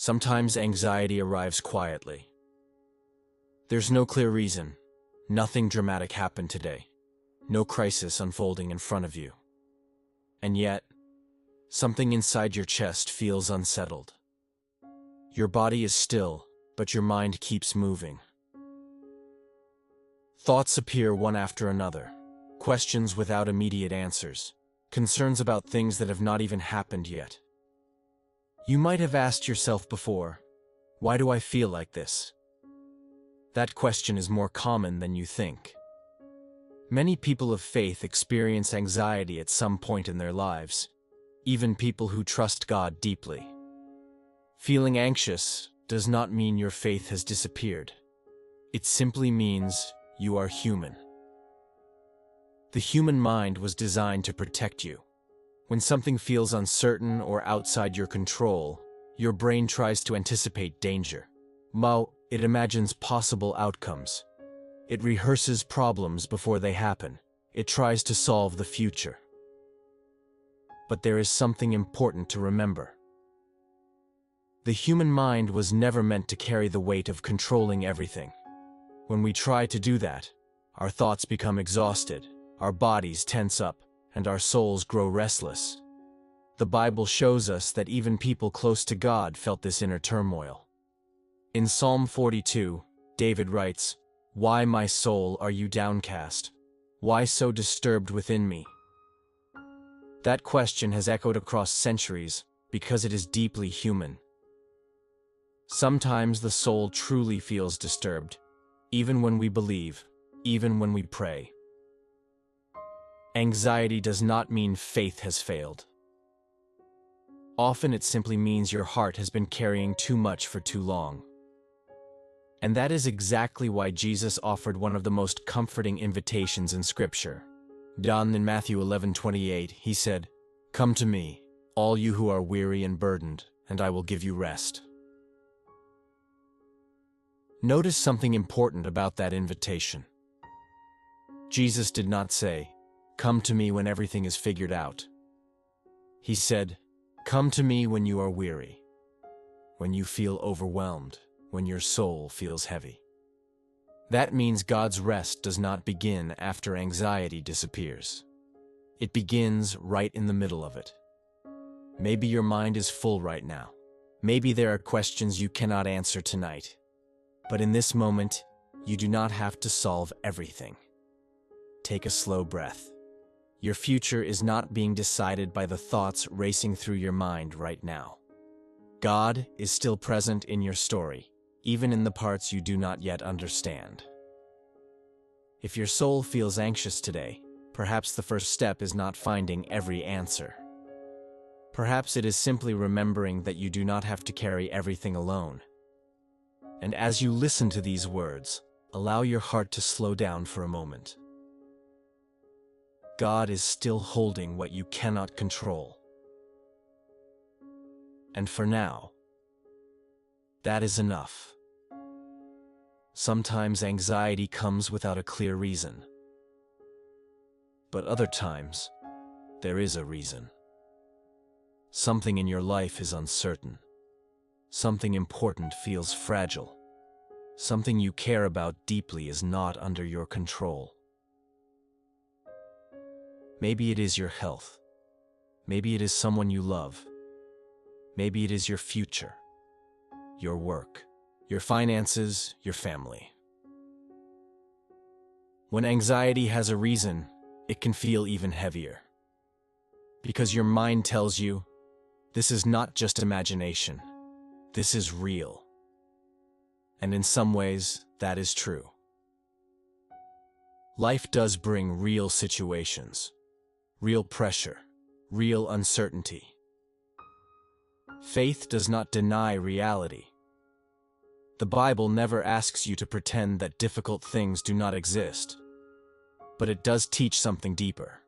Sometimes anxiety arrives quietly. There's no clear reason. Nothing dramatic happened today. No crisis unfolding in front of you. And yet, something inside your chest feels unsettled. Your body is still, but your mind keeps moving. Thoughts appear one after another. Questions without immediate answers. Concerns about things that have not even happened yet. You might have asked yourself before, why do I feel like this? That question is more common than you think. Many people of faith experience anxiety at some point in their lives, even people who trust God deeply. Feeling anxious does not mean your faith has disappeared. It simply means you are human. The human mind was designed to protect you. When something feels uncertain or outside your control, your brain tries to anticipate danger. It imagines possible outcomes. It rehearses problems before they happen. It tries to solve the future. But there is something important to remember. The human mind was never meant to carry the weight of controlling everything. When we try to do that, our thoughts become exhausted, our bodies tense up, and our souls grow restless. The Bible shows us that even people close to God felt this inner turmoil. In Psalm 42, David writes, "Why, my soul, are you downcast? Why so disturbed within me?" That question has echoed across centuries because it is deeply human. Sometimes the soul truly feels disturbed, even when we believe, even when we pray. Anxiety does not mean faith has failed. Often it simply means your heart has been carrying too much for too long. And that is exactly why Jesus offered one of the most comforting invitations in Scripture. In Matthew 11:28, he said, "Come to me, all you who are weary and burdened, and I will give you rest." Notice something important about that invitation. Jesus did not say, "Come to me when everything is figured out." He said, "Come to me when you are weary, when you feel overwhelmed, when your soul feels heavy." That means God's rest does not begin after anxiety disappears. It begins right in the middle of it. Maybe your mind is full right now. Maybe there are questions you cannot answer tonight. But in this moment, you do not have to solve everything. Take a slow breath. Your future is not being decided by the thoughts racing through your mind right now. God is still present in your story, even in the parts you do not yet understand. If your soul feels anxious today, perhaps the first step is not finding every answer. Perhaps it is simply remembering that you do not have to carry everything alone. And as you listen to these words, allow your heart to slow down for a moment. God is still holding what you cannot control. And for now, that is enough. Sometimes anxiety comes without a clear reason. But other times, there is a reason. Something in your life is uncertain. Something important feels fragile. Something you care about deeply is not under your control. Maybe it is your health. Maybe it is someone you love. Maybe it is your future, your work, your finances, your family. When anxiety has a reason, it can feel even heavier. Because your mind tells you, this is not just imagination, this is real. And in some ways, that is true. Life does bring real situations, real pressure, real uncertainty. Faith does not deny reality. The Bible never asks you to pretend that difficult things do not exist. But it does teach something deeper.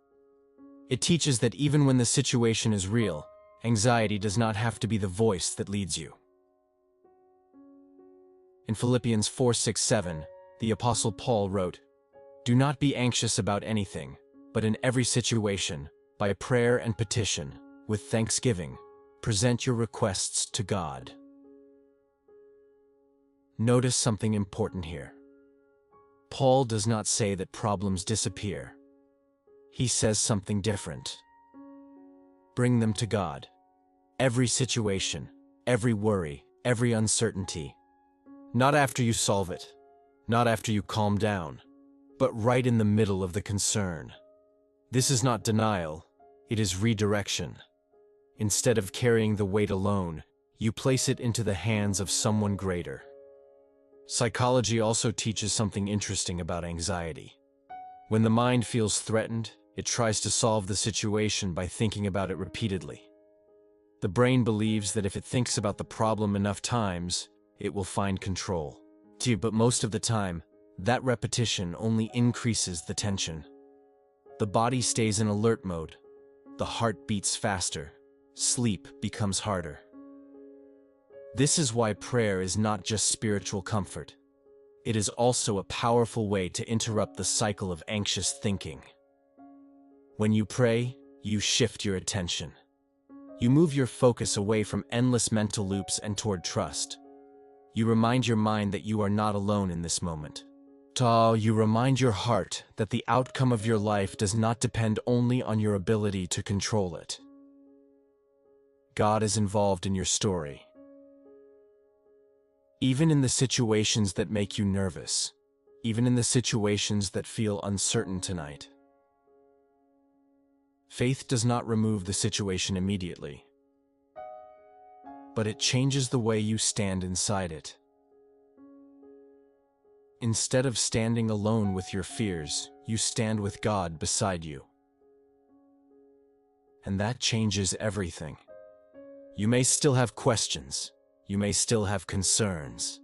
It teaches that even when the situation is real, anxiety does not have to be the voice that leads you. In Philippians 4:6-7, the Apostle Paul wrote, "Do not be anxious about anything, but in every situation, by prayer and petition, with thanksgiving, present your requests to God." Notice something important here. Paul does not say that problems disappear. He says something different. Bring them to God. Every situation, every worry, every uncertainty. Not after you solve it, not after you calm down, but right in the middle of the concern. This is not denial, it is redirection. Instead of carrying the weight alone, you place it into the hands of someone greater. Psychology also teaches something interesting about anxiety. When the mind feels threatened, it tries to solve the situation by thinking about it repeatedly. The brain believes that if it thinks about the problem enough times, it will find control. But most of the time, that repetition only increases the tension. The body stays in alert mode. The heart beats faster. Sleep becomes harder. This is why prayer is not just spiritual comfort. It is also a powerful way to interrupt the cycle of anxious thinking. When you pray, you shift your attention. You move your focus away from endless mental loops and toward trust. You remind your mind that you are not alone in this moment. You remind your heart that the outcome of your life does not depend only on your ability to control it. God is involved in your story. Even in the situations that make you nervous, even in the situations that feel uncertain tonight. Faith does not remove the situation immediately, but it changes the way you stand inside it. Instead of standing alone with your fears, you stand with God beside you. And that changes everything. You may still have questions, you may still have concerns,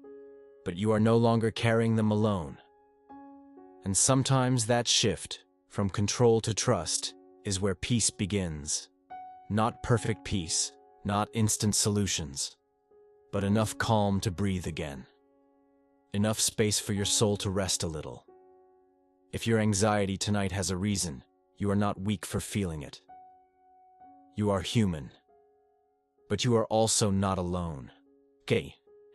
but you are no longer carrying them alone. And sometimes that shift, from control to trust, is where peace begins. Not perfect peace, not instant solutions, but enough calm to breathe again. Enough space for your soul to rest a little. If your anxiety tonight has a reason, you are not weak for feeling it. You are human. But you are also not alone.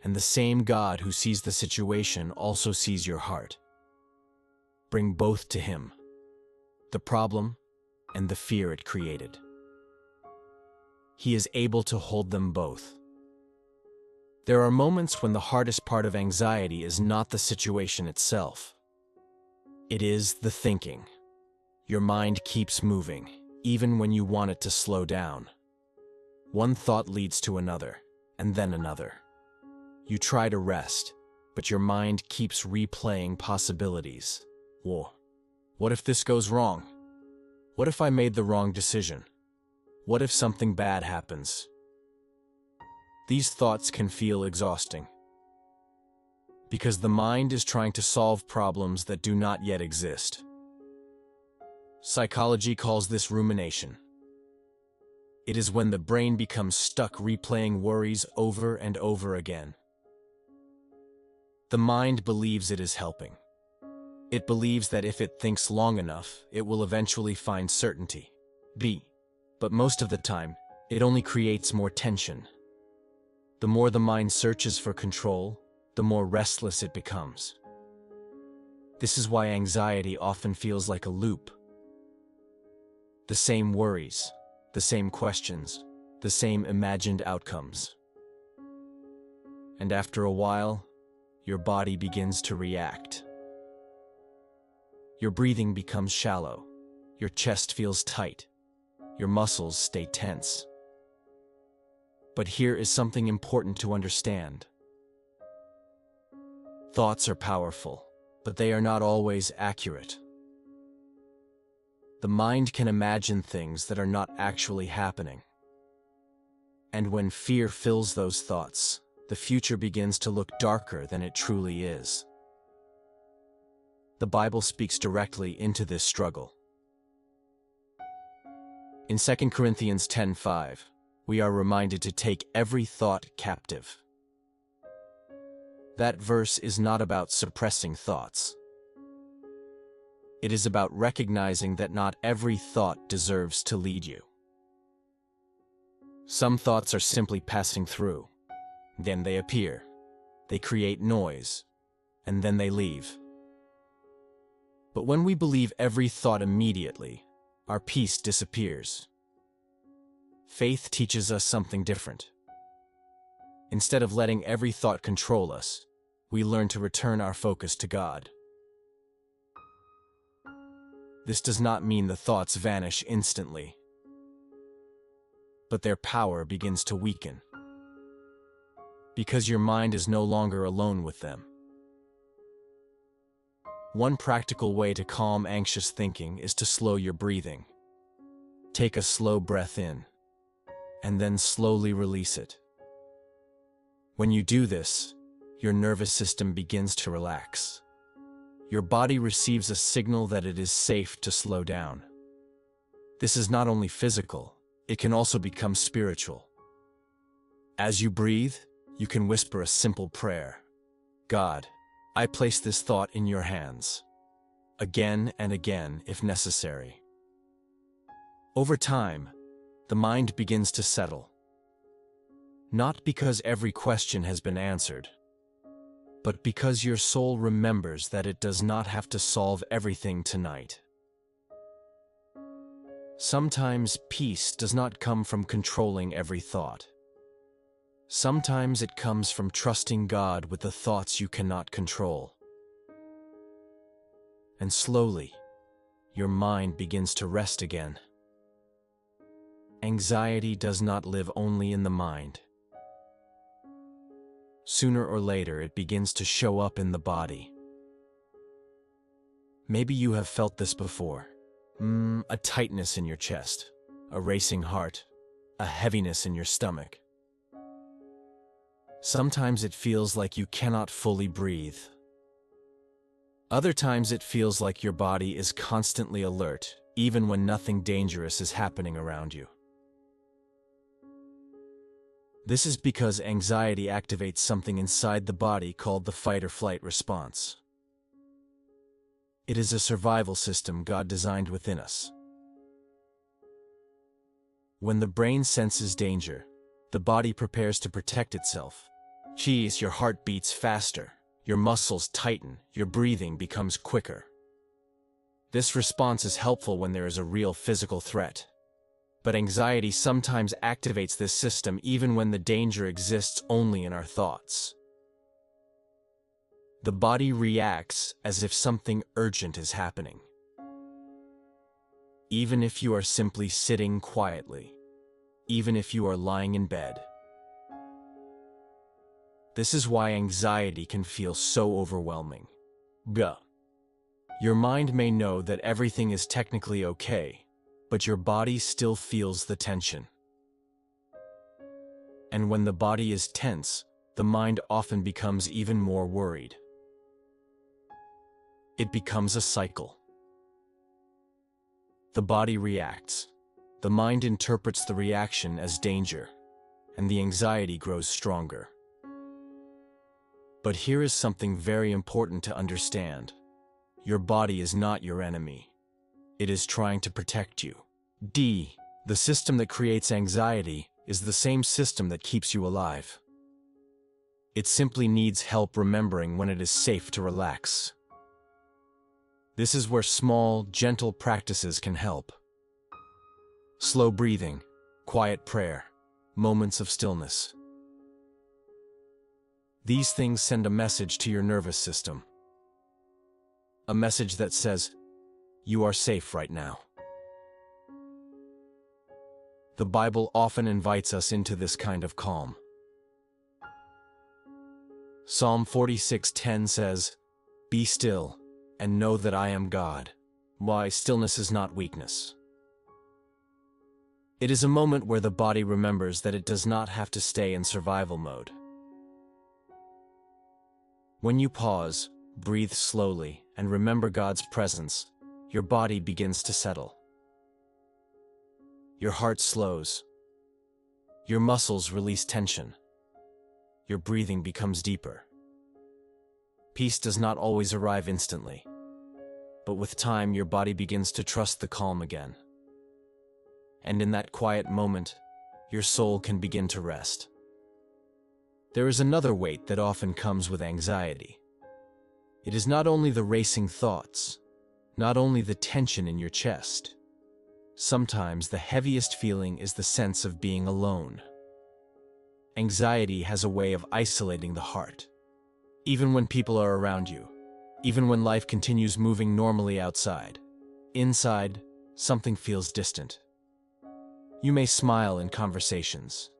And the same God who sees the situation also sees your heart. Bring both to Him. The problem and the fear it created. He is able to hold them both. There are moments when the hardest part of anxiety is not the situation itself. It is the thinking. Your mind keeps moving, even when you want it to slow down. One thought leads to another, and then another. You try to rest, but your mind keeps replaying possibilities. Whoa, what if this goes wrong? What if I made the wrong decision? What if something bad happens? These thoughts can feel exhausting, because the mind is trying to solve problems that do not yet exist. Psychology calls this rumination. It is when the brain becomes stuck replaying worries over and over again. The mind believes it is helping. It believes that if it thinks long enough, it will eventually find certainty. But most of the time, it only creates more tension. The more the mind searches for control, the more restless it becomes. This is why anxiety often feels like a loop. The same worries, the same questions, the same imagined outcomes. And after a while, your body begins to react. Your breathing becomes shallow. Your chest feels tight. Your muscles stay tense. But here is something important to understand. Thoughts are powerful, but they are not always accurate. The mind can imagine things that are not actually happening. And when fear fills those thoughts, the future begins to look darker than it truly is. The Bible speaks directly into this struggle. In 2 Corinthians 10:5, we are reminded to take every thought captive. That verse is not about suppressing thoughts. It is about recognizing that not every thought deserves to lead you. Some thoughts are simply passing through. Then they appear. They create noise, and then they leave. But when we believe every thought immediately, our peace disappears. Faith teaches us something different. Instead of letting every thought control us, we learn to return our focus to God. This does not mean the thoughts vanish instantly, but their power begins to weaken, because your mind is no longer alone with them. One practical way to calm anxious thinking is to slow your breathing. Take a slow breath in, and then slowly release it. When you do this, your nervous system begins to relax. Your body receives a signal that it is safe to slow down. This is not only physical, it can also become spiritual. As you breathe, you can whisper a simple prayer. God, I place this thought in your hands, again and again if necessary. Over time, the mind begins to settle. Not because every question has been answered, but because your soul remembers that it does not have to solve everything tonight. Sometimes peace does not come from controlling every thought. Sometimes it comes from trusting God with the thoughts you cannot control. And slowly, your mind begins to rest again. Anxiety does not live only in the mind. Sooner or later, it begins to show up in the body. Maybe you have felt this before. A tightness in your chest, a racing heart, a heaviness in your stomach. Sometimes it feels like you cannot fully breathe. Other times it feels like your body is constantly alert, even when nothing dangerous is happening around you. This is because anxiety activates something inside the body called the fight-or-flight response. It is a survival system God designed within us. When the brain senses danger, the body prepares to protect itself. Your heart beats faster, your muscles tighten, your breathing becomes quicker. This response is helpful when there is a real physical threat. But anxiety sometimes activates this system even when the danger exists only in our thoughts. The body reacts as if something urgent is happening. Even if you are simply sitting quietly, even if you are lying in bed. This is why anxiety can feel so overwhelming. Your mind may know that everything is technically okay, but your body still feels the tension. And when the body is tense, the mind often becomes even more worried. It becomes a cycle. The body reacts. The mind interprets the reaction as danger, and the anxiety grows stronger. But here is something very important to understand. Your body is not your enemy. It is trying to protect you. The system that creates anxiety is the same system that keeps you alive. It simply needs help remembering when it is safe to relax. This is where small, gentle practices can help. Slow breathing, quiet prayer, moments of stillness. These things send a message to your nervous system. A message that says, you are safe right now. The Bible often invites us into this kind of calm. Psalm 46:10 says, "Be still, and know that I am God." Why, stillness is not weakness. It is a moment where the body remembers that it does not have to stay in survival mode. When you pause, breathe slowly, and remember God's presence, your body begins to settle. Your heart slows. Your muscles release tension. Your breathing becomes deeper. Peace does not always arrive instantly, but with time your body begins to trust the calm again. And in that quiet moment, your soul can begin to rest. There is another weight that often comes with anxiety. It is not only the racing thoughts, not only the tension in your chest. Sometimes the heaviest feeling is the sense of being alone. Anxiety has a way of isolating the heart. Even when people are around you, even when life continues moving normally outside, inside, something feels distant. You may smile in conversations.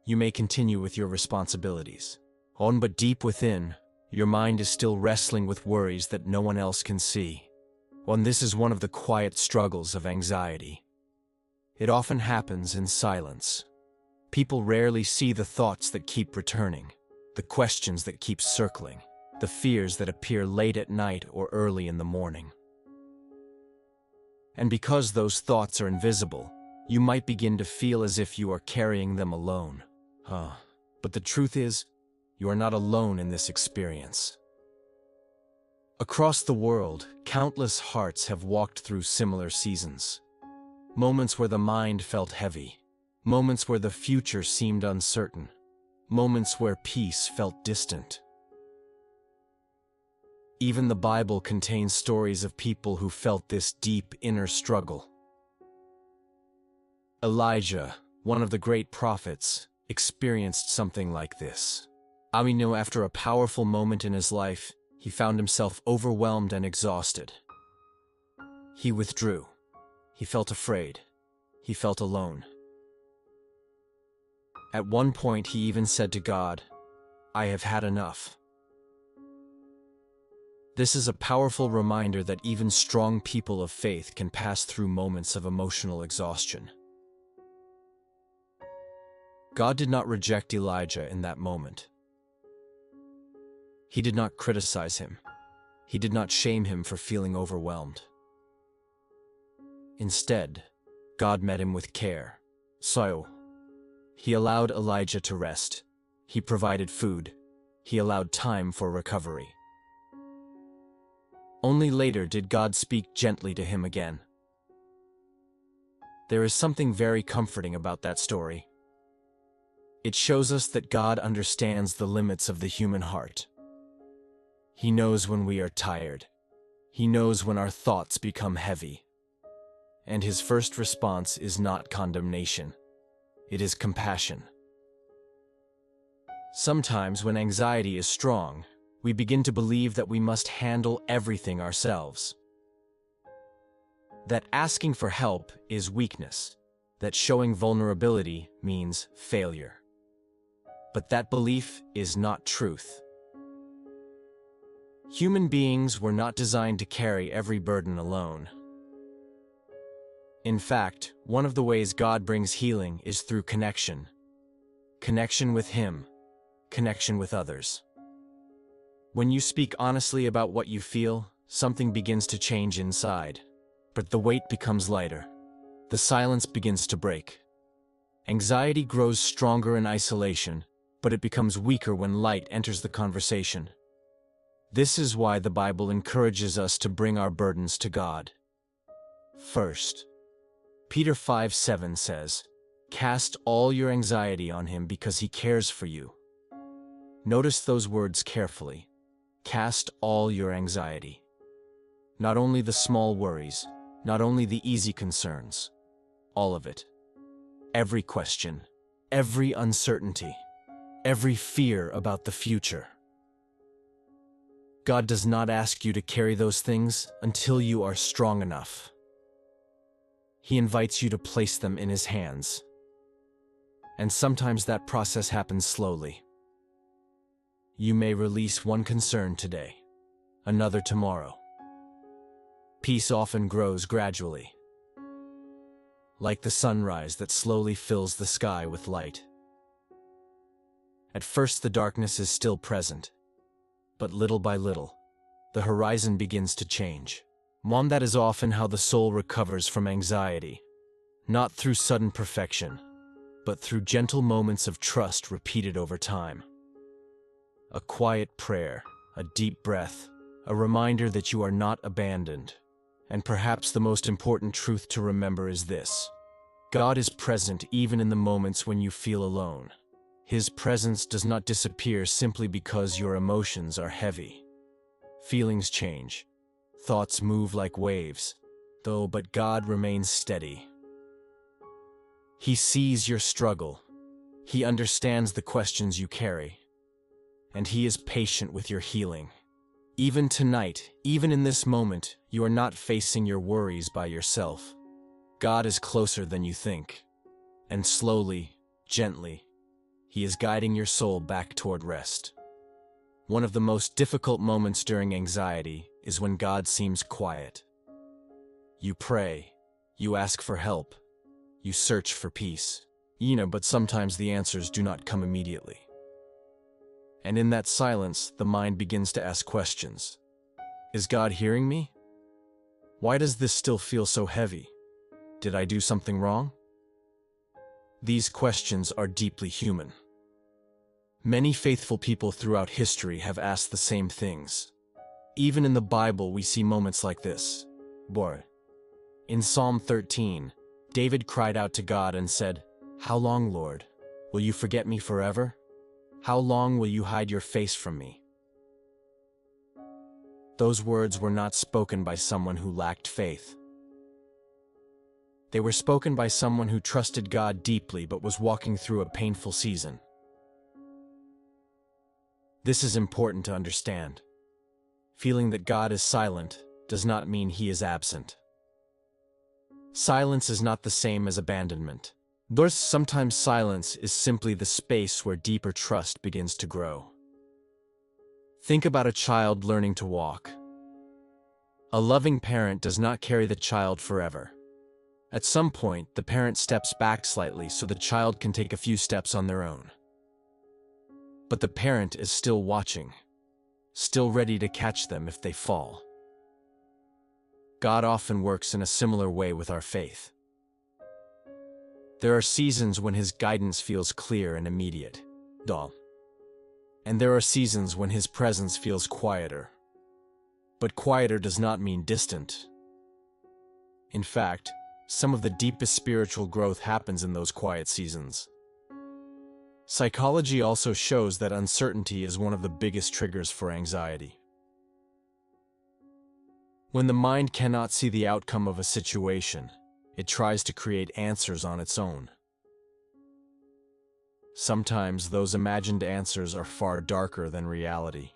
You may continue with your responsibilities. But deep within, your mind is still wrestling with worries that no one else can see. This is one of the quiet struggles of anxiety. It often happens in silence. People rarely see the thoughts that keep returning, the questions that keep circling, the fears that appear late at night or early in the morning. And because those thoughts are invisible, you might begin to feel as if you are carrying them alone. But the truth is, you are not alone in this experience. Across the world, countless hearts have walked through similar seasons. Moments where the mind felt heavy. Moments where the future seemed uncertain. Moments where peace felt distant. Even the Bible contains stories of people who felt this deep inner struggle. Elijah, one of the great prophets, experienced something like this. After a powerful moment in his life, he found himself overwhelmed and exhausted. He withdrew. He felt afraid. He felt alone. At one point, he even said to God, "I have had enough." This is a powerful reminder that even strong people of faith can pass through moments of emotional exhaustion. God did not reject Elijah in that moment. He did not criticize him. He did not shame him for feeling overwhelmed. Instead, God met him with care. So, he allowed Elijah to rest. He provided food. He allowed time for recovery. Only later did God speak gently to him again. There is something very comforting about that story. It shows us that God understands the limits of the human heart. He knows when we are tired. He knows when our thoughts become heavy. And his first response is not condemnation. It is compassion. Sometimes when anxiety is strong, we begin to believe that we must handle everything ourselves. That asking for help is weakness. That showing vulnerability means failure. But that belief is not truth. Human beings were not designed to carry every burden alone. In fact, one of the ways God brings healing is through connection. Connection with Him, connection with others. When you speak honestly about what you feel, something begins to change inside. But the weight becomes lighter. The silence begins to break. Anxiety grows stronger in isolation, but it becomes weaker when light enters the conversation. This is why the Bible encourages us to bring our burdens to God. First, Peter 5:7 says, "Cast all your anxiety on Him because He cares for you." Notice those words carefully. Cast all your anxiety. Not only the small worries, not only the easy concerns, all of it. Every question, every uncertainty, every fear about the future. God does not ask you to carry those things until you are strong enough. He invites you to place them in His hands. And sometimes that process happens slowly. You may release one concern today, another tomorrow. Peace often grows gradually, like the sunrise that slowly fills the sky with light. At first, the darkness is still present, but little by little, the horizon begins to change. That is often how the soul recovers from anxiety, not through sudden perfection, but through gentle moments of trust repeated over time. A quiet prayer, a deep breath, a reminder that you are not abandoned. And perhaps the most important truth to remember is this: God is present even in the moments when you feel alone. His presence does not disappear simply because your emotions are heavy. Feelings change. Thoughts move like waves, but God remains steady. He sees your struggle. He understands the questions you carry. And He is patient with your healing. Even tonight, even in this moment, you are not facing your worries by yourself. God is closer than you think. And slowly, gently, He is guiding your soul back toward rest. One of the most difficult moments during anxiety is when God seems quiet. You pray, you ask for help, you search for peace. But sometimes the answers do not come immediately. And in that silence, the mind begins to ask questions. Is God hearing me? Why does this still feel so heavy? Did I do something wrong? These questions are deeply human. Many faithful people throughout history have asked the same things. Even in the Bible, we see moments like this. In Psalm 13, David cried out to God and said, "How long, Lord? Will you forget me forever? How long will you hide your face from me?" Those words were not spoken by someone who lacked faith. They were spoken by someone who trusted God deeply but was walking through a painful season. This is important to understand. Feeling that God is silent does not mean He is absent. Silence is not the same as abandonment. Sometimes silence is simply the space where deeper trust begins to grow. Think about a child learning to walk. A loving parent does not carry the child forever. At some point, the parent steps back slightly so the child can take a few steps on their own. But the parent is still watching, still ready to catch them if they fall. God often works in a similar way with our faith. There are seasons when His guidance feels clear and immediate. And there are seasons when His presence feels quieter. But quieter does not mean distant. In fact, some of the deepest spiritual growth happens in those quiet seasons. Psychology also shows that uncertainty is one of the biggest triggers for anxiety. When the mind cannot see the outcome of a situation, it tries to create answers on its own. Sometimes those imagined answers are far darker than reality.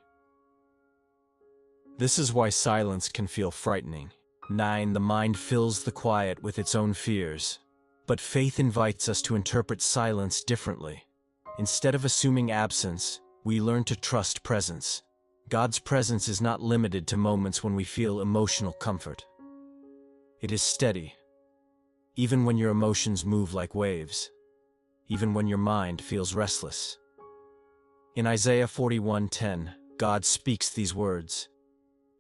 This is why silence can feel frightening. The mind fills the quiet with its own fears. But faith invites us to interpret silence differently. Instead of assuming absence, we learn to trust presence. God's presence is not limited to moments when we feel emotional comfort. It is steady. Even when your emotions move like waves. Even when your mind feels restless. In Isaiah 41:10, God speaks these words,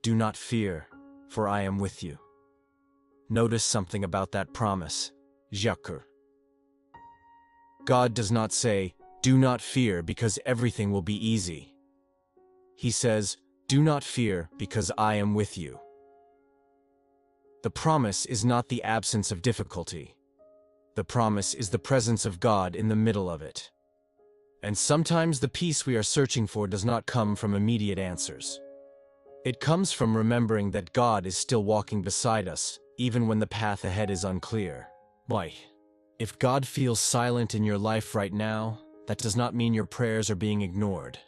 "Do not fear, for I am with you." Notice something about that promise. God does not say, "Do not fear because everything will be easy." He says, "Do not fear because I am with you." The promise is not the absence of difficulty. The promise is the presence of God in the middle of it. And sometimes the peace we are searching for does not come from immediate answers. It comes from remembering that God is still walking beside us, even when the path ahead is unclear. If God feels silent in your life right now, that does not mean your prayers are being ignored.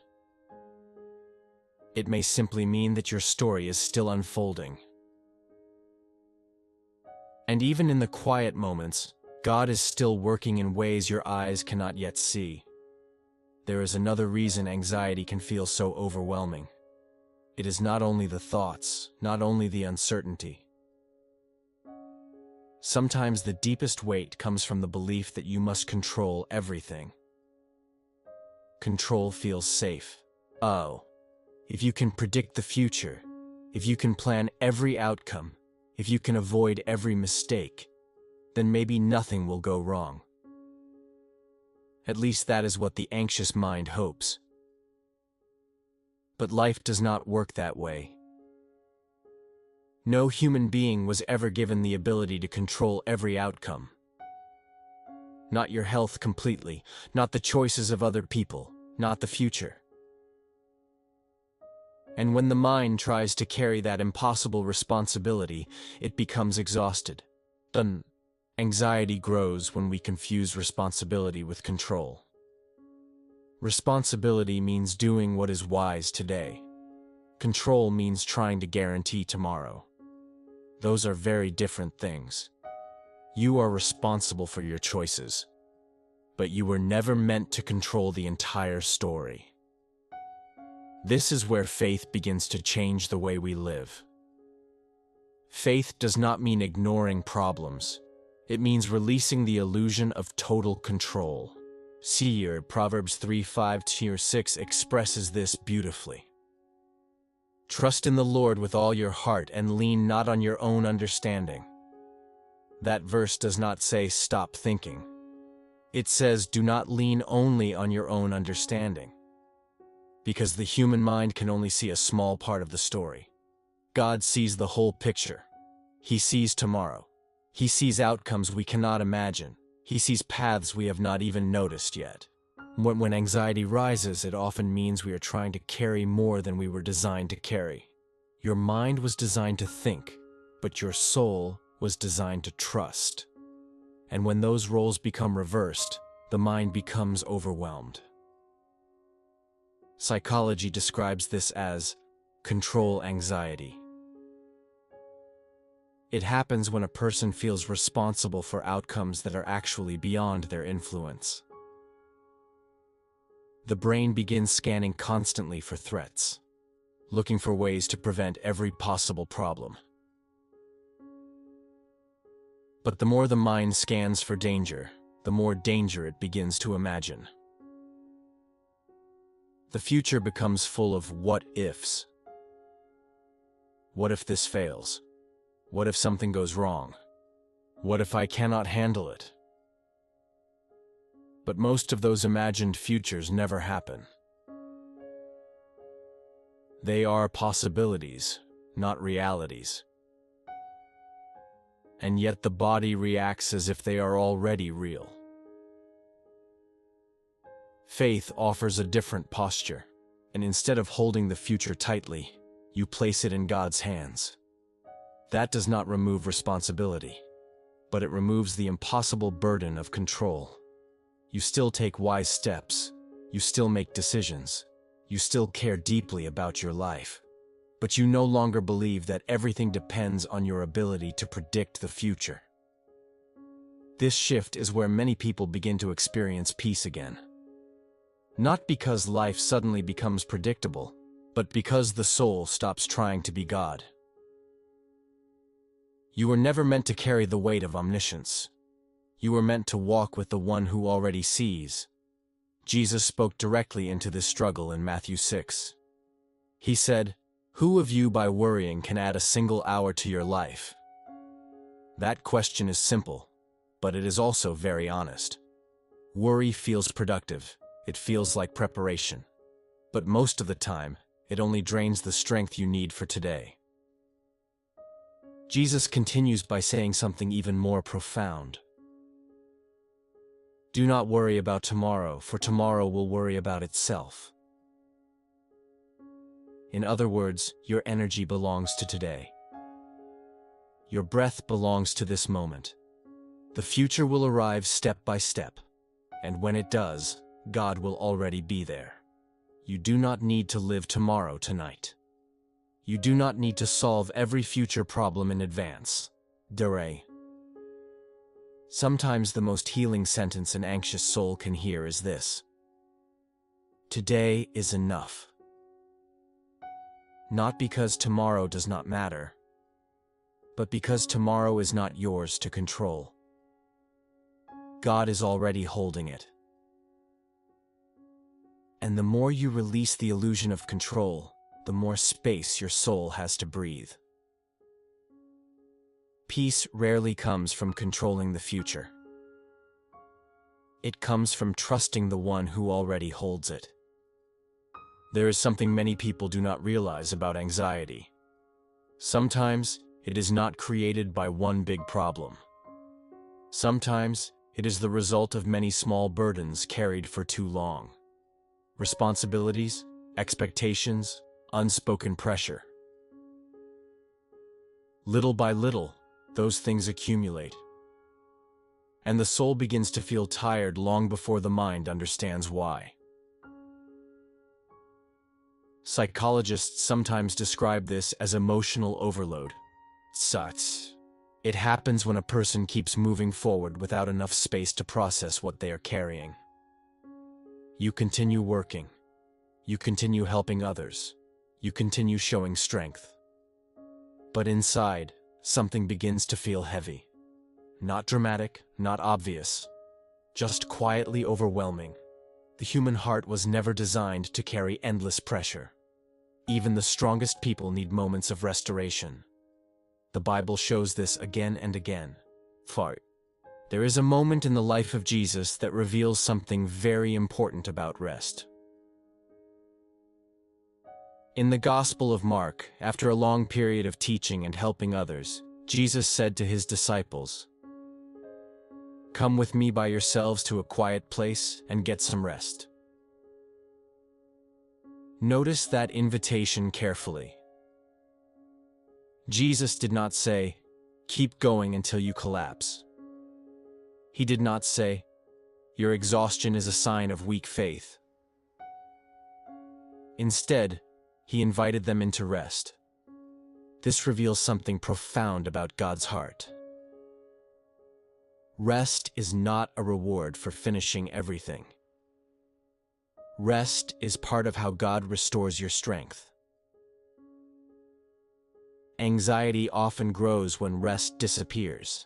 It may simply mean that your story is still unfolding. And even in the quiet moments, God is still working in ways your eyes cannot yet see. There is another reason anxiety can feel so overwhelming. It is not only the thoughts, not only the uncertainty. Sometimes the deepest weight comes from the belief that you must control everything. Control feels safe. If you can predict the future, if you can plan every outcome, if you can avoid every mistake, then maybe nothing will go wrong. At least that is what the anxious mind hopes. But life does not work that way. No human being was ever given the ability to control every outcome. not your health completely, not the choices of other people, not the future. And when the mind tries to carry that impossible responsibility, it becomes exhausted. Then, anxiety grows when we confuse responsibility with control. Responsibility means doing what is wise today. Control means trying to guarantee tomorrow. Those are very different things. You are responsible for your choices, but you were never meant to control the entire story. This is where faith begins to change the way we live. Faith does not mean ignoring problems. It means releasing the illusion of total control. See here, Proverbs 3:5-6 expresses this beautifully. Trust in the Lord with all your heart and lean not on your own understanding. That verse does not say stop thinking. It says do not lean only on your own understanding. Because the human mind can only see a small part of the story. God sees the whole picture. He sees tomorrow. He sees outcomes we cannot imagine. He sees paths we have not even noticed yet. When anxiety rises, it often means we are trying to carry more than we were designed to carry. Your mind was designed to think, but your soul was designed to trust. And when those roles become reversed, the mind becomes overwhelmed. Psychology describes this as control anxiety. It happens when a person feels responsible for outcomes that are actually beyond their influence. The brain begins scanning constantly for threats, looking for ways to prevent every possible problem. But the more the mind scans for danger, the more danger it begins to imagine. The future becomes full of what-ifs. What if this fails? What if something goes wrong? What if I cannot handle it? But most of those imagined futures never happen. They are possibilities, not realities. And yet the body reacts as if they are already real. Faith offers a different posture, and instead of holding the future tightly, you place it in God's hands. That does not remove responsibility, but it removes the impossible burden of control. You still take wise steps, you still make decisions, you still care deeply about your life, but you no longer believe that everything depends on your ability to predict the future. This shift is where many people begin to experience peace again. Not because life suddenly becomes predictable, but because the soul stops trying to be God. You were never meant to carry the weight of omniscience. You were meant to walk with the one who already sees. Jesus spoke directly into this struggle in Matthew 6. He said, "Who of you by worrying can add a single hour to your life?" That question is simple, but it is also very honest. Worry feels productive. It feels like preparation. But most of the time, it only drains the strength you need for today. Jesus continues by saying something even more profound. Do not worry about tomorrow, for tomorrow will worry about itself. In other words, your energy belongs to today. Your breath belongs to this moment. The future will arrive step by step, and when it does, God will already be there. You do not need to live tomorrow tonight. You do not need to solve every future problem in advance. Dere. Sometimes the most healing sentence an anxious soul can hear is this: today is enough. Not because tomorrow does not matter, but because tomorrow is not yours to control. God is already holding it. And the more you release the illusion of control, the more space your soul has to breathe. Peace rarely comes from controlling the future. It comes from trusting the one who already holds it. There is something many people do not realize about anxiety. Sometimes it is not created by one big problem. Sometimes It is the result of many small burdens carried for too long. Responsibilities, expectations, unspoken pressure. Little by little, those things accumulate. And the soul begins to feel tired long before the mind understands why. Psychologists sometimes describe this as emotional overload. Such. It happens when a person keeps moving forward without enough space to process what they are carrying. You continue working. You continue helping others. You continue showing strength. But inside, something begins to feel heavy. Not dramatic, not obvious, just quietly overwhelming. The human heart was never designed to carry endless pressure. Even the strongest people need moments of restoration. The Bible shows this again and again. There is a moment in the life of Jesus that reveals something very important about rest. In the Gospel of Mark, after a long period of teaching and helping others, Jesus said to his disciples, "Come with me by yourselves to a quiet place and get some rest." Notice that invitation carefully. Jesus did not say, "Keep going until you collapse." He did not say, "Your exhaustion is a sign of weak faith." Instead, he invited them into rest. This reveals something profound about God's heart. Rest is not a reward for finishing everything. Rest is part of how God restores your strength. Anxiety often grows when rest disappears.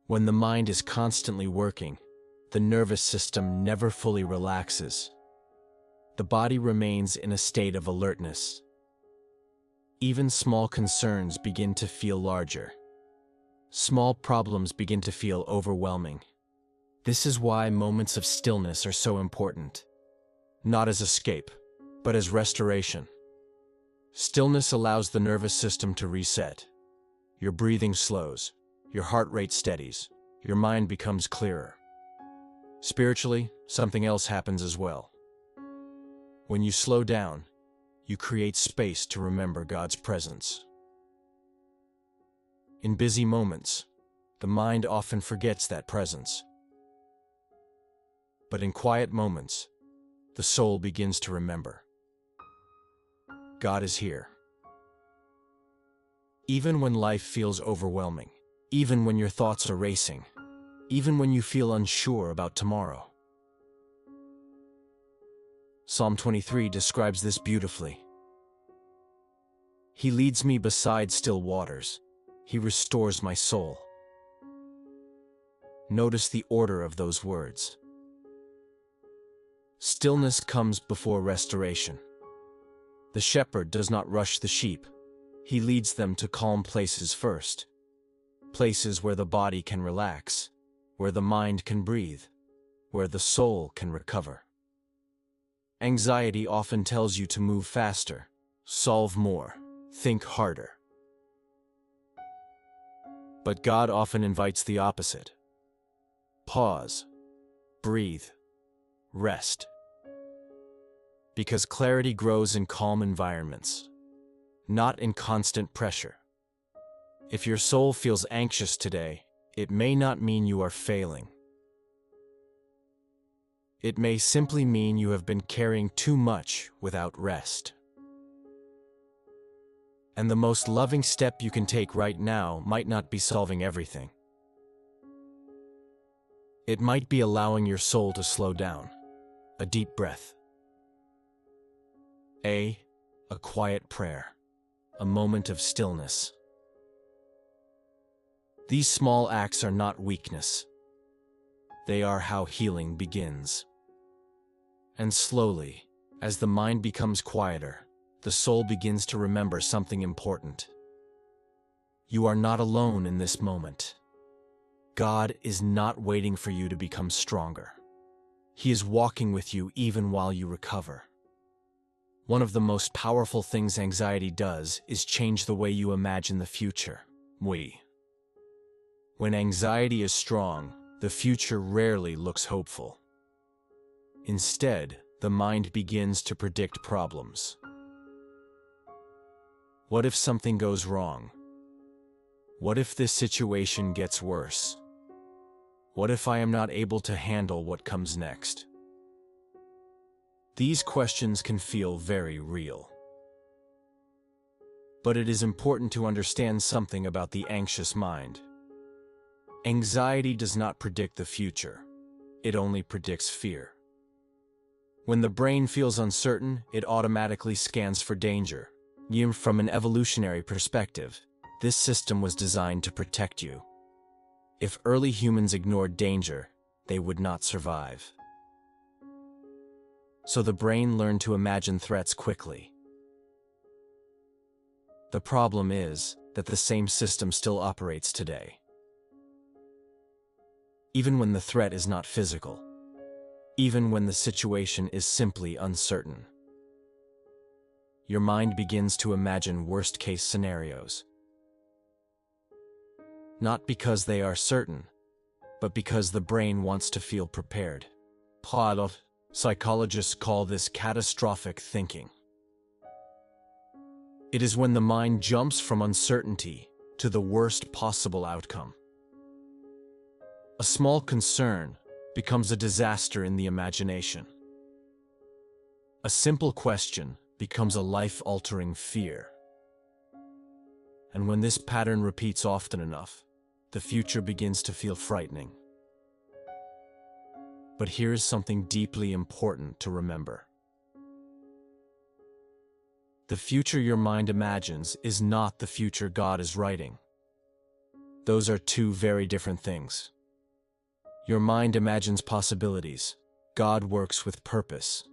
When the mind is constantly working, the nervous system never fully relaxes. The body remains in a state of alertness. Even small concerns begin to feel larger. Small problems begin to feel overwhelming. This is why moments of stillness are so important. Not as escape, but as restoration. Stillness allows the nervous system to reset. Your breathing slows, your heart rate steadies, your mind becomes clearer. Spiritually, something else happens as well. When you slow down, you create space to remember God's presence. In busy moments, the mind often forgets that presence. But in quiet moments, the soul begins to remember. God is here. Even when life feels overwhelming, even when your thoughts are racing, even when you feel unsure about tomorrow. Psalm 23 describes this beautifully. He leads me beside still waters. He restores my soul. Notice the order of those words. Stillness comes before restoration. The shepherd does not rush the sheep. He leads them to calm places first. Places where the body can relax, where the mind can breathe, where the soul can recover. Anxiety often tells you to move faster, solve more, think harder. But God often invites the opposite. Pause, breathe, rest. Because clarity grows in calm environments, not in constant pressure. If your soul feels anxious today, it may not mean you are failing. It may simply mean you have been carrying too much without rest. And the most loving step you can take right now might not be solving everything. It might be allowing your soul to slow down. A deep breath. A quiet prayer. A moment of stillness. These small acts are not weakness. They are how healing begins. And slowly, as the mind becomes quieter, the soul begins to remember something important. You are not alone in this moment. God is not waiting for you to become stronger. He is walking with you even while you recover. One of the most powerful things anxiety does is change the way you imagine the future. When anxiety is strong, the future rarely looks hopeful. Instead, the mind begins to predict problems. What if something goes wrong? What if this situation gets worse? What if I am not able to handle what comes next? These questions can feel very real. But it is important to understand something about the anxious mind. Anxiety does not predict the future. It only predicts fear. When the brain feels uncertain, it automatically scans for danger. From an evolutionary perspective, this system was designed to protect you. If early humans ignored danger, they would not survive. So the brain learned to imagine threats quickly. The problem is that the same system still operates today. Even when the threat is not physical. Even when the situation is simply uncertain. Your mind begins to imagine worst-case scenarios. Not because they are certain, but because the brain wants to feel prepared. Psychologists call this catastrophic thinking. It is when the mind jumps from uncertainty to the worst possible outcome. A small concern becomes a disaster in the imagination. A simple question becomes a life-altering fear. And when this pattern repeats often enough, the future begins to feel frightening. But here is something deeply important to remember. The future your mind imagines is not the future God is writing. Those are two very different things. Your mind imagines possibilities. God works with purpose.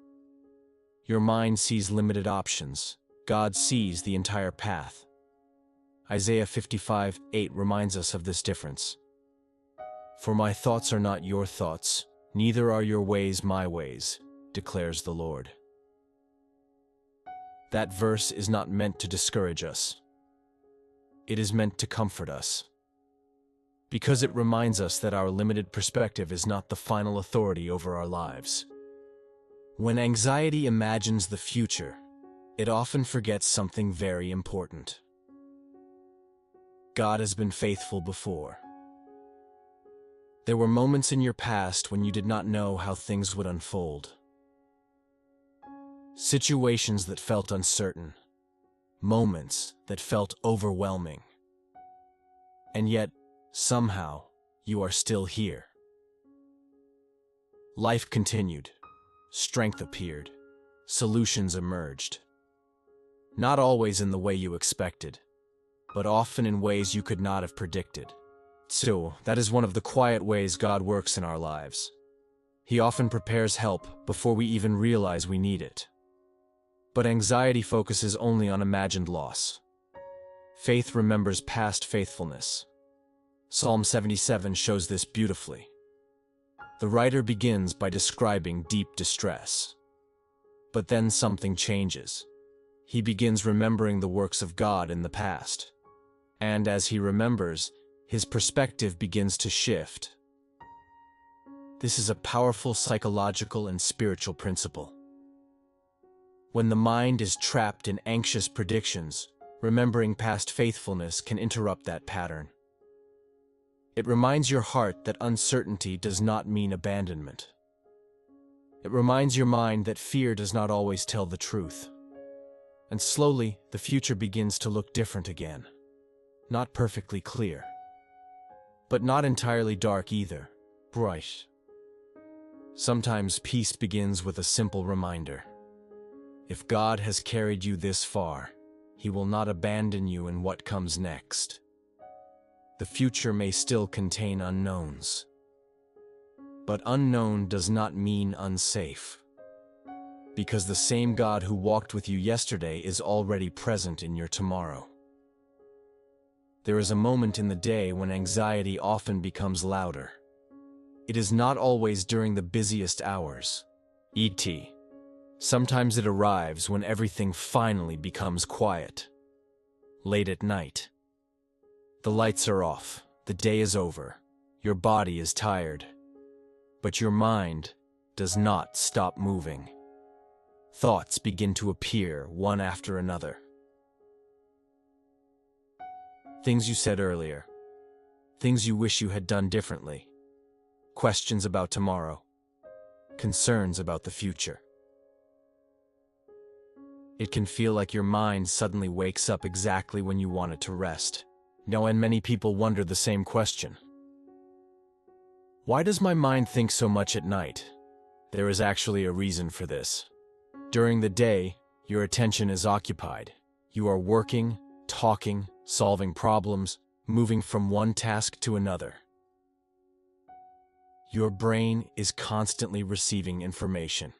Your mind sees limited options. God sees the entire path. Isaiah 55:8 reminds us of this difference. For my thoughts are not your thoughts, neither are your ways my ways, declares the Lord. That verse is not meant to discourage us. It is meant to comfort us. Because it reminds us that our limited perspective is not the final authority over our lives. When anxiety imagines the future, it often forgets something very important. God has been faithful before. There were moments in your past when you did not know how things would unfold. Situations that felt uncertain. Moments that felt overwhelming. And yet, somehow, you are still here. Life continued. Strength appeared. Solutions emerged. Not always in the way you expected, but often in ways you could not have predicted. So, that is one of the quiet ways God works in our lives. He often prepares help before we even realize we need it. But anxiety focuses only on imagined loss. Faith remembers past faithfulness. Psalm 77 shows this beautifully. The writer begins by describing deep distress. But then something changes. He begins remembering the works of God in the past. And as he remembers, his perspective begins to shift. This is a powerful psychological and spiritual principle. When the mind is trapped in anxious predictions, remembering past faithfulness can interrupt that pattern. It reminds your heart that uncertainty does not mean abandonment. It reminds your mind that fear does not always tell the truth. And slowly, the future begins to look different again. Not perfectly clear. But not entirely dark either. Bright. Sometimes peace begins with a simple reminder. If God has carried you this far, He will not abandon you in what comes next. The future may still contain unknowns. But unknown does not mean unsafe. Because the same God who walked with you yesterday is already present in your tomorrow. There is a moment in the day when anxiety often becomes louder. It is not always during the busiest hours. E.t. Sometimes it arrives when everything finally becomes quiet. Late at night. The lights are off, The day is over. Your body is tired. But your mind does not stop moving. Thoughts begin to appear one after another. Things you said earlier. Things you wish you had done differently. Questions about tomorrow. Concerns about the future. It can feel like your mind suddenly wakes up exactly when you want it to rest. And many people wonder the same question. Why does my mind think so much at night? There is actually a reason for this. During the day, your attention is occupied. You are working, talking, solving problems, moving from one task to another. Your brain is constantly receiving information.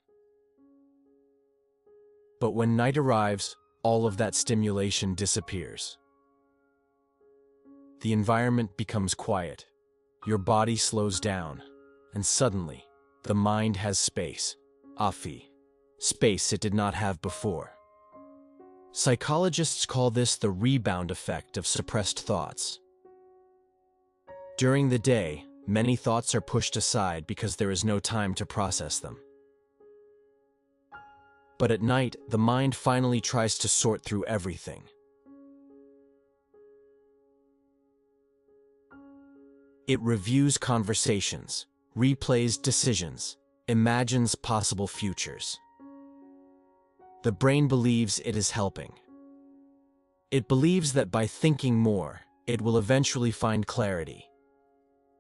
But when night arrives, all of that stimulation disappears. The environment becomes quiet. Your body slows down, and suddenly, the mind has space. Space it did not have before. Psychologists call this the rebound effect of suppressed thoughts. During the day, many thoughts are pushed aside because there is no time to process them. But at night, the mind finally tries to sort through everything. It reviews conversations, replays decisions, imagines possible futures. The brain believes it is helping. It believes that by thinking more, it will eventually find clarity.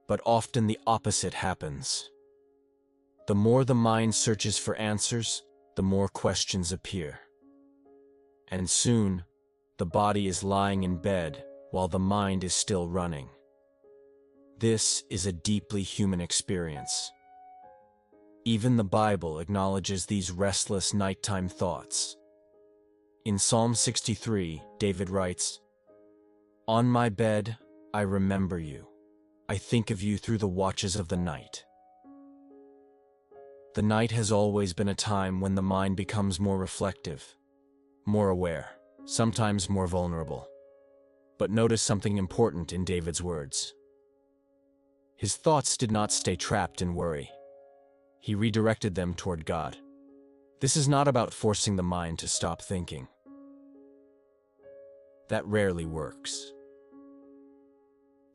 But often the opposite happens. The more the mind searches for answers, the more questions appear. And soon, the body is lying in bed while the mind is still running. This is a deeply human experience. Even the Bible acknowledges these restless nighttime thoughts. In Psalm 63, David writes, "On my bed, I remember you. I think of you through the watches of the night." The night has always been a time when the mind becomes more reflective, more aware, sometimes more vulnerable. But notice something important in David's words. His thoughts did not stay trapped in worry. He redirected them toward God. This is not about forcing the mind to stop thinking. That rarely works.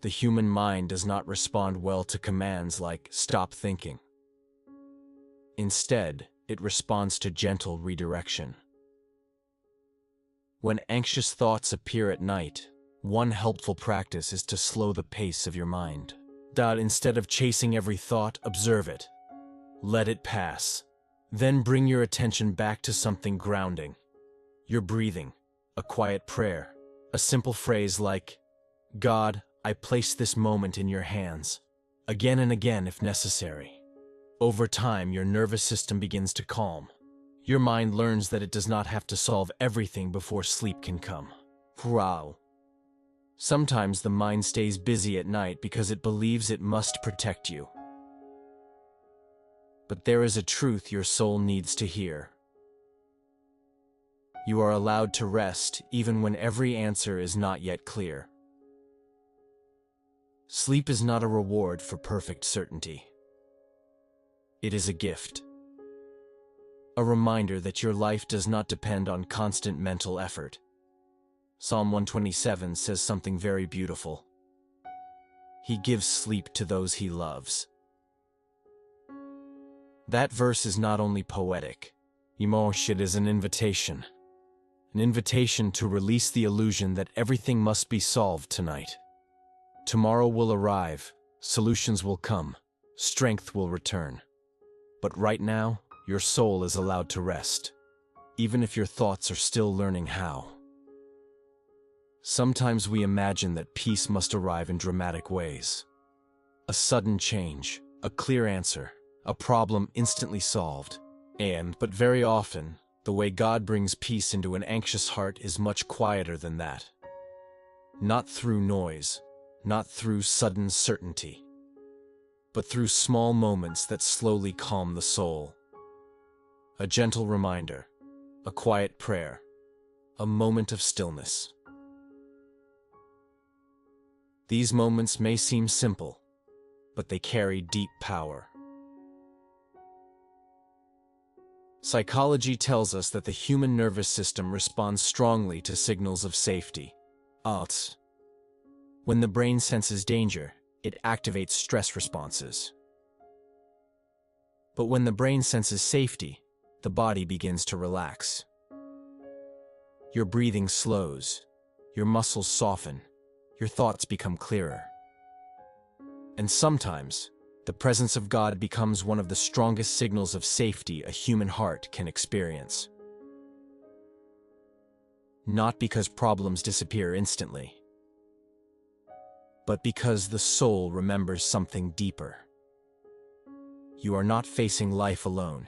The human mind does not respond well to commands like "stop thinking." Instead, it responds to gentle redirection. When anxious thoughts appear at night, one helpful practice is to slow the pace of your mind. Instead of chasing every thought, observe it. Let it pass. Then bring your attention back to something grounding. Your breathing, a quiet prayer, a simple phrase like, "God, I place this moment in your hands," again and again if necessary. Over time, your nervous system begins to calm. Your mind learns that it does not have to solve everything before sleep can come. Wow. Sometimes the mind stays busy at night because it believes it must protect you. But there is a truth your soul needs to hear. You are allowed to rest even when every answer is not yet clear. Sleep is not a reward for perfect certainty. It is a gift. A reminder that your life does not depend on constant mental effort. Psalm 127 says something very beautiful. He gives sleep to those he loves. That verse is not only poetic. It is an invitation to release the illusion that everything must be solved tonight. Tomorrow will arrive, solutions will come, strength will return. But right now, your soul is allowed to rest, even if your thoughts are still learning how. Sometimes we imagine that peace must arrive in dramatic ways. A sudden change, a clear answer, a problem instantly solved. But very often, the way God brings peace into an anxious heart is much quieter than that. Not through noise, not through sudden certainty, but through small moments that slowly calm the soul. A gentle reminder, a quiet prayer, a moment of stillness. These moments may seem simple, but they carry deep power. Psychology tells us that the human nervous system responds strongly to signals of safety. When the brain senses danger, it activates stress responses. But when the brain senses safety, the body begins to relax. Your breathing slows, your muscles soften, your thoughts become clearer. And sometimes, the presence of God becomes one of the strongest signals of safety a human heart can experience. Not because problems disappear instantly, but because the soul remembers something deeper. You are not facing life alone.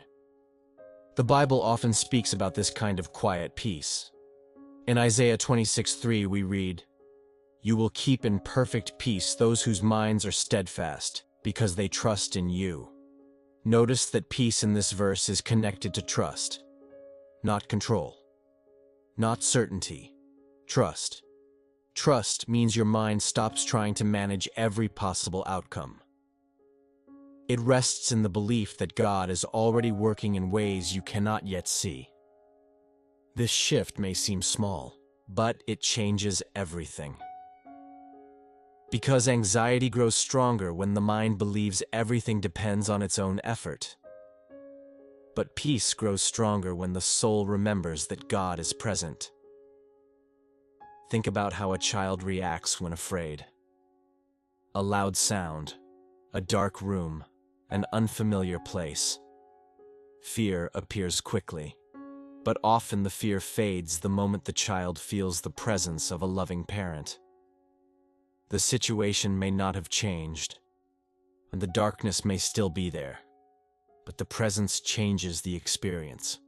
The Bible often speaks about this kind of quiet peace. In Isaiah 26:3 we read, "You will keep in perfect peace those whose minds are steadfast, because they trust in you." Notice that peace in this verse is connected to trust, not control, not certainty. Trust. Trust means your mind stops trying to manage every possible outcome. It rests in the belief that God is already working in ways you cannot yet see. This shift may seem small, but it changes everything. Because anxiety grows stronger when the mind believes everything depends on its own effort. But peace grows stronger when the soul remembers that God is present. Think about how a child reacts when afraid. A loud sound, a dark room, an unfamiliar place. Fear appears quickly, but often the fear fades the moment the child feels the presence of a loving parent. The situation may not have changed, and the darkness may still be there, but the presence changes the experience.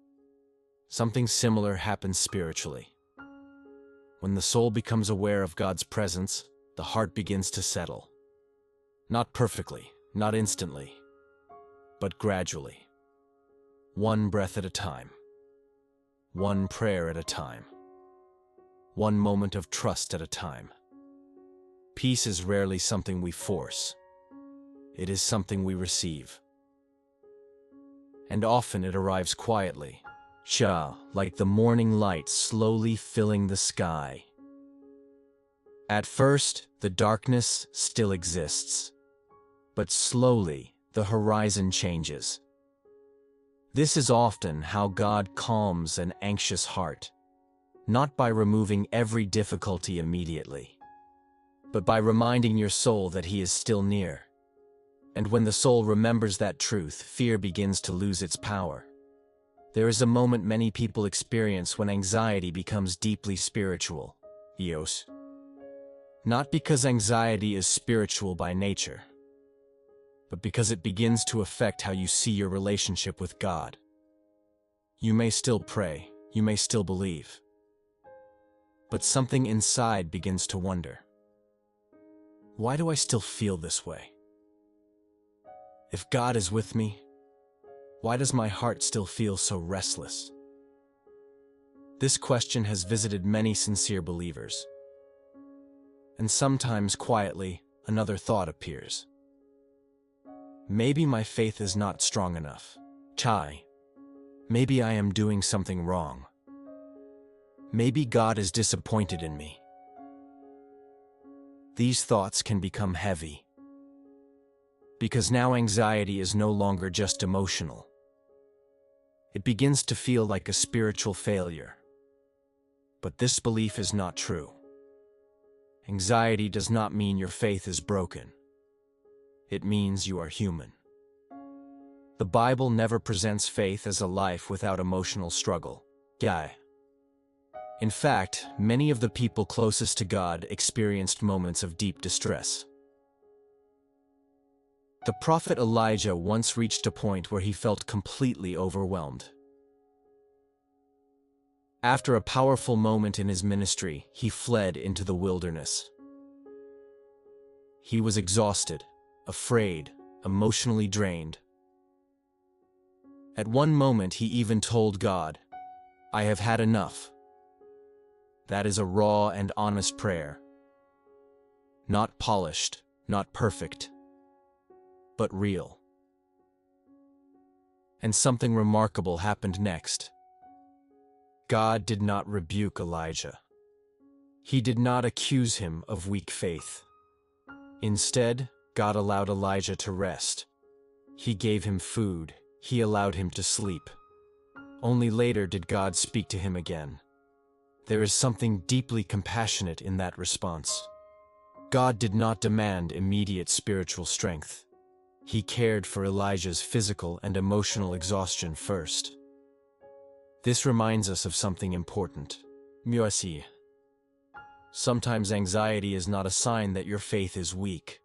Something similar happens spiritually. When the soul becomes aware of God's presence, the heart begins to settle. Not perfectly, not instantly, but gradually. One breath at a time. One prayer at a time. One moment of trust at a time. Peace is rarely something we force. It is something we receive. And often it arrives quietly, like the morning light slowly filling the sky. At first, the darkness still exists, but slowly the horizon changes. This is often how God calms an anxious heart, not by removing every difficulty immediately, but by reminding your soul that He is still near. And when the soul remembers that truth, fear begins to lose its power. There is a moment many people experience when anxiety becomes deeply spiritual. Not because anxiety is spiritual by nature, but because it begins to affect how you see your relationship with God. You may still pray, you may still believe, but something inside begins to wonder. Why do I still feel this way? If God is with me, why does my heart still feel so restless? This question has visited many sincere believers. And sometimes quietly, another thought appears. Maybe my faith is not strong enough. Maybe I am doing something wrong. Maybe God is disappointed in me. These thoughts can become heavy, because now anxiety is no longer just emotional. It begins to feel like a spiritual failure. But this belief is not true. Anxiety does not mean your faith is broken. It means you are human. The Bible never presents faith as a life without emotional struggle. In fact, many of the people closest to God experienced moments of deep distress. The prophet Elijah once reached a point where he felt completely overwhelmed. After a powerful moment in his ministry, he fled into the wilderness. He was exhausted, afraid, emotionally drained. At one moment, he even told God, "I have had enough." That is a raw and honest prayer. Not polished, not perfect, but real. And something remarkable happened next. God did not rebuke Elijah. He did not accuse him of weak faith. Instead, God allowed Elijah to rest. He gave him food. He allowed him to sleep. Only later did God speak to him again. There is something deeply compassionate in that response. God did not demand immediate spiritual strength. He cared for Elijah's physical and emotional exhaustion first. This reminds us of something important. Myossi. Sometimes anxiety is not a sign that your faith is weak.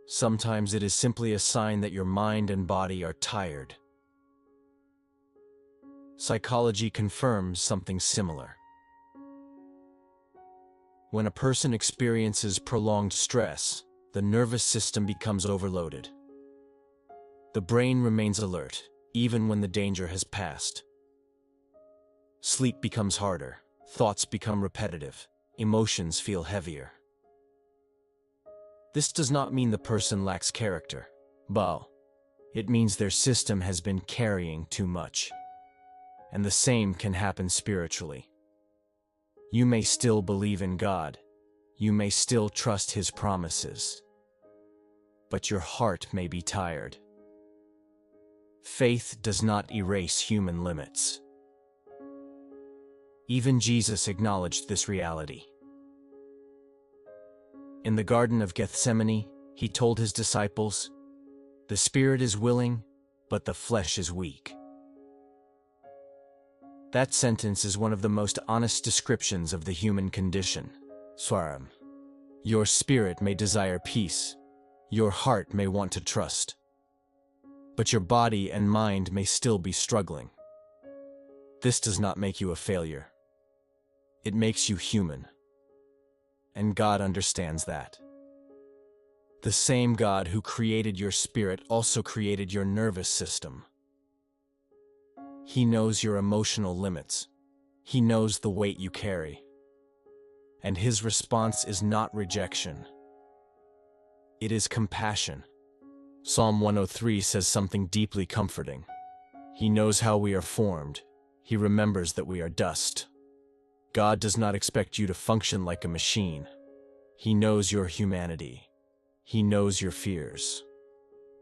Sometimes it is simply a sign that your mind and body are tired. Psychology confirms something similar. When a person experiences prolonged stress, the nervous system becomes overloaded. The brain remains alert, even when the danger has passed. Sleep becomes harder, thoughts become repetitive, emotions feel heavier. This does not mean the person lacks character, but it means their system has been carrying too much. And the same can happen spiritually. You may still believe in God. You may still trust His promises. But your heart may be tired. Faith does not erase human limits. Even Jesus acknowledged this reality. In the Garden of Gethsemane, He told His disciples, "The spirit is willing, but the flesh is weak." That sentence is one of the most honest descriptions of the human condition. Swaram. Your spirit may desire peace. Your heart may want to trust. But your body and mind may still be struggling. This does not make you a failure. It makes you human. And God understands that. The same God who created your spirit also created your nervous system. He knows your emotional limits. He knows the weight you carry. And His response is not rejection. It is compassion. Psalm 103 says something deeply comforting. He knows how we are formed. He remembers that we are dust. God does not expect you to function like a machine. He knows your humanity. He knows your fears.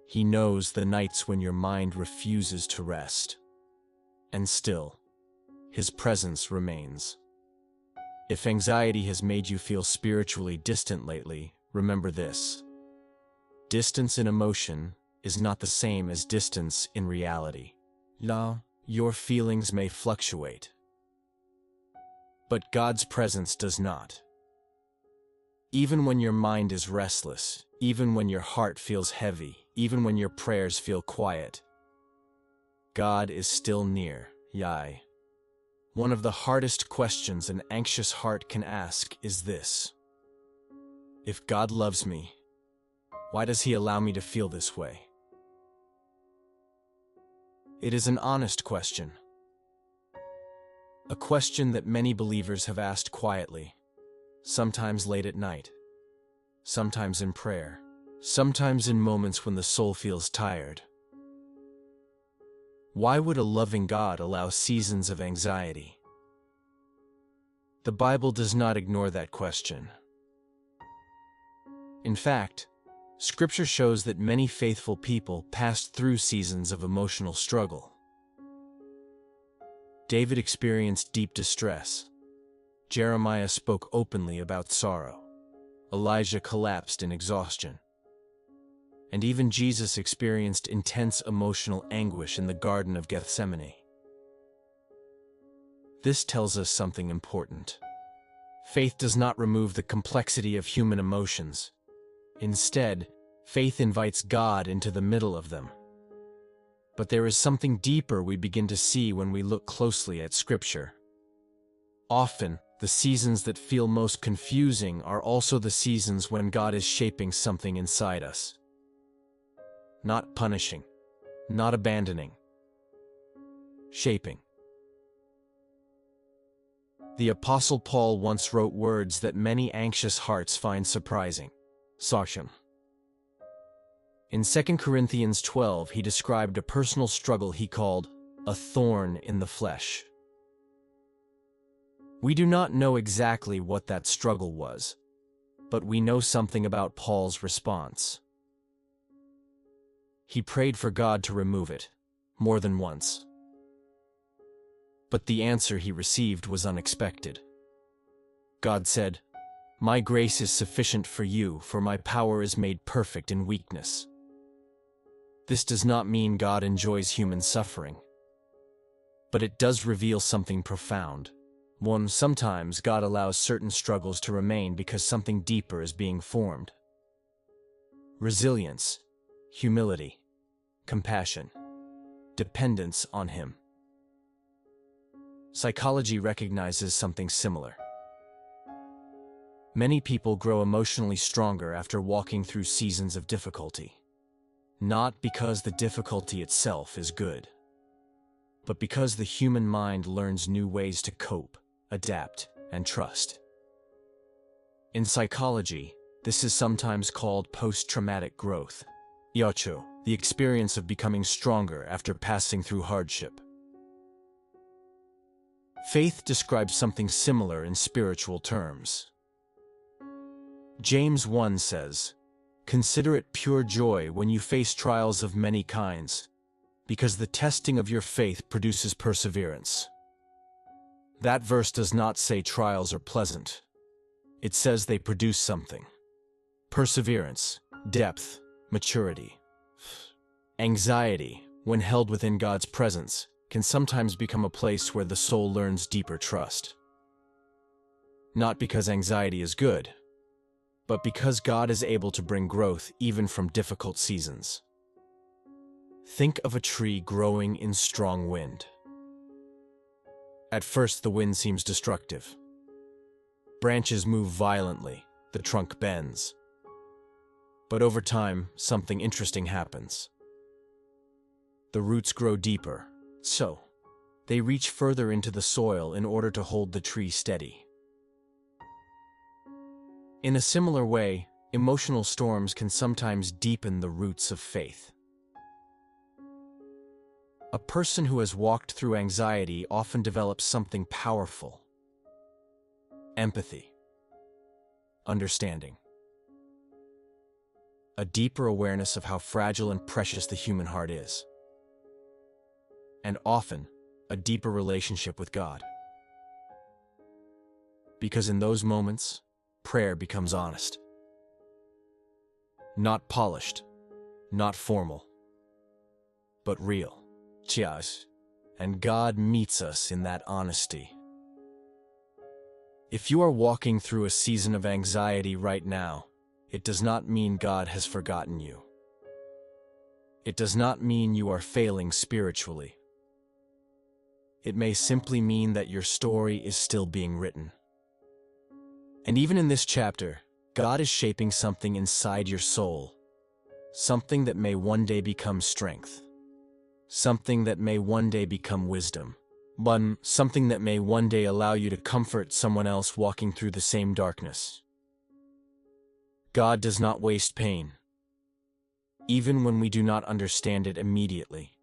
He knows the nights when your mind refuses to rest. And still, His presence remains. If anxiety has made you feel spiritually distant lately, remember this. Distance in emotion is not the same as distance in reality. Your feelings may fluctuate, but God's presence does not. Even when your mind is restless, even when your heart feels heavy, even when your prayers feel quiet, God is still near. Yai. One of the hardest questions an anxious heart can ask is this. If God loves me, why does He allow me to feel this way? It is an honest question. A question that many believers have asked quietly, sometimes late at night, sometimes in prayer, sometimes in moments when the soul feels tired. Why would a loving God allow seasons of anxiety? The Bible does not ignore that question. In fact, Scripture shows that many faithful people passed through seasons of emotional struggle. David experienced deep distress. Jeremiah spoke openly about sorrow. Elijah collapsed in exhaustion. And even Jesus experienced intense emotional anguish in the Garden of Gethsemane. This tells us something important. Faith does not remove the complexity of human emotions. Instead, faith invites God into the middle of them. But there is something deeper we begin to see when we look closely at Scripture. Often, the seasons that feel most confusing are also the seasons when God is shaping something inside us. Not punishing, not abandoning, shaping. The Apostle Paul once wrote words that many anxious hearts find surprising. Exhaustion. In 2 Corinthians 12, he described a personal struggle he called a thorn in the flesh. We do not know exactly what that struggle was, but we know something about Paul's response. He prayed for God to remove it, more than once. But the answer he received was unexpected. God said, "My grace is sufficient for you, for my power is made perfect in weakness." This does not mean God enjoys human suffering, but it does reveal something profound. One, sometimes God allows certain struggles to remain because something deeper is being formed. Resilience, humility, compassion, dependence on Him. Psychology recognizes something similar. Many people grow emotionally stronger after walking through seasons of difficulty, not because the difficulty itself is good, but because the human mind learns new ways to cope, adapt, and trust. In psychology, this is sometimes called post-traumatic growth, the experience of becoming stronger after passing through hardship. Faith describes something similar in spiritual terms. James 1 says, "Consider it pure joy when you face trials of many kinds, because the testing of your faith produces perseverance." That verse does not say trials are pleasant. It says they produce something. Perseverance, depth, maturity. Anxiety, when held within God's presence, can sometimes become a place where the soul learns deeper trust. Not because anxiety is good, but because God is able to bring growth even from difficult seasons. Think of a tree growing in strong wind. At first, the wind seems destructive. Branches move violently, the trunk bends. But over time, something interesting happens. The roots grow deeper. So, they reach further into the soil in order to hold the tree steady. In a similar way, emotional storms can sometimes deepen the roots of faith. A person who has walked through anxiety often develops something powerful: empathy, understanding, a deeper awareness of how fragile and precious the human heart is, and often a deeper relationship with God. Because in those moments, prayer becomes honest. Not polished, not formal, but real. Cheers. And God meets us in that honesty. If you are walking through a season of anxiety right now, it does not mean God has forgotten you. It does not mean you are failing spiritually. It may simply mean that your story is still being written. And even in this chapter, God is shaping something inside your soul, something that may one day become strength, something that may one day become wisdom, something that may one day allow you to comfort someone else walking through the same darkness. God does not waste pain, even when we do not understand it immediately.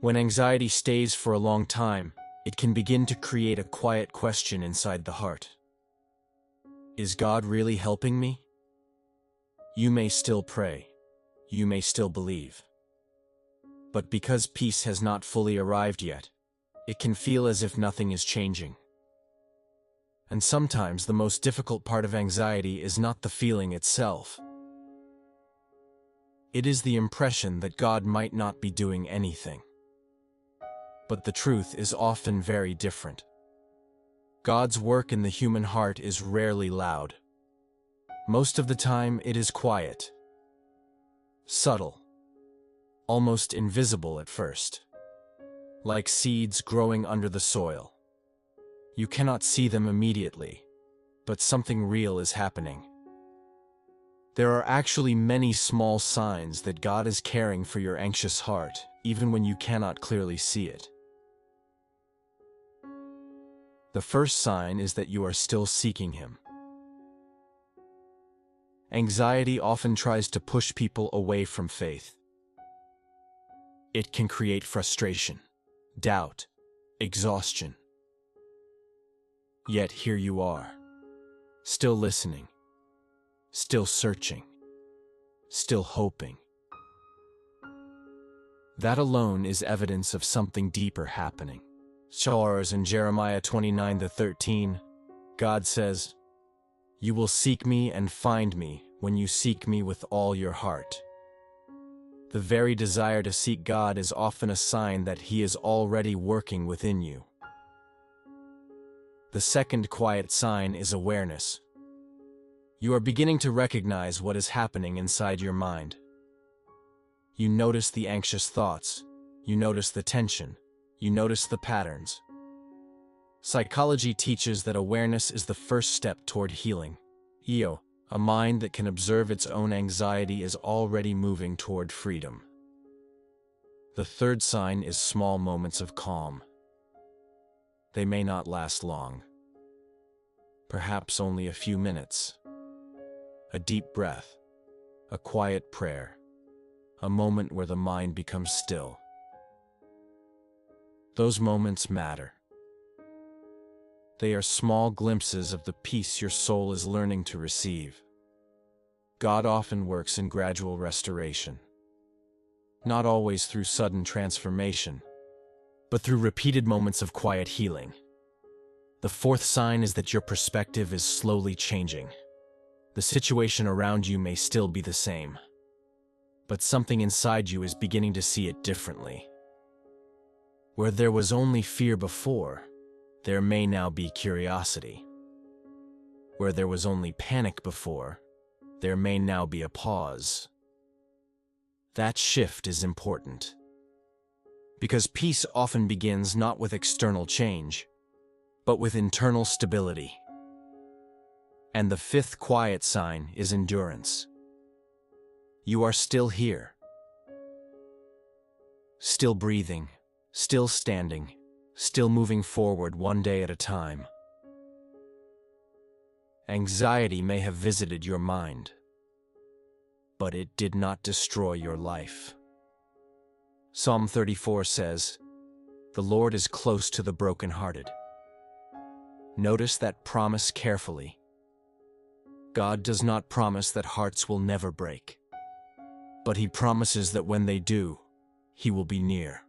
When anxiety stays for a long time, it can begin to create a quiet question inside the heart. Is God really helping me? You may still pray. You may still believe. But because peace has not fully arrived yet, it can feel as if nothing is changing. And sometimes the most difficult part of anxiety is not the feeling itself. It is the impression that God might not be doing anything. But the truth is often very different. God's work in the human heart is rarely loud. Most of the time, it is quiet, subtle, almost invisible at first, like seeds growing under the soil. You cannot see them immediately, but something real is happening. There are actually many small signs that God is caring for your anxious heart, even when you cannot clearly see it. The first sign is that you are still seeking Him. Anxiety often tries to push people away from faith. It can create frustration, doubt, exhaustion. Yet here you are, still listening, still searching, still hoping. That alone is evidence of something deeper happening. Shars in Jeremiah 29:13, God says, "You will seek me and find me when you seek me with all your heart." The very desire to seek God is often a sign that He is already working within you. The second quiet sign is awareness. You are beginning to recognize what is happening inside your mind. You notice the anxious thoughts, you notice the tension, you notice the patterns. Psychology teaches that awareness is the first step toward healing. A mind that can observe its own anxiety is already moving toward freedom. The third sign is small moments of calm. They may not last long. Perhaps only a few minutes. A deep breath, a quiet prayer, a moment where the mind becomes still. Those moments matter. They are small glimpses of the peace your soul is learning to receive. God often works in gradual restoration, not always through sudden transformation, but through repeated moments of quiet healing. The fourth sign is that your perspective is slowly changing. The situation around you may still be the same, but something inside you is beginning to see it differently. Where there was only fear before, there may now be curiosity. Where there was only panic before, there may now be a pause. That shift is important, because peace often begins not with external change, but with internal stability. And the fifth quiet sign is endurance. You are still here, still breathing, still standing, still moving forward one day at a time. Anxiety may have visited your mind, but it did not destroy your life. Psalm 34 says, "The Lord is close to the brokenhearted." Notice that promise carefully. God does not promise that hearts will never break, but He promises that when they do, He will be near.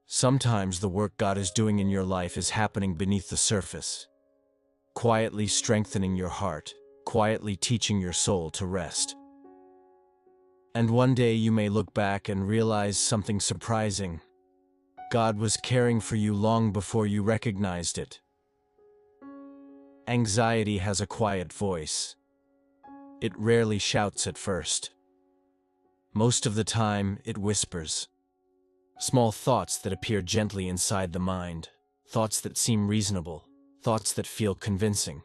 Sometimes the work God is doing in your life is happening beneath the surface, quietly strengthening your heart, quietly teaching your soul to rest. And one day you may look back and realize something surprising. God was caring for you long before you recognized it. Anxiety has a quiet voice. It rarely shouts at first. Most of the time, it whispers. Small thoughts that appear gently inside the mind, thoughts that seem reasonable, thoughts that feel convincing.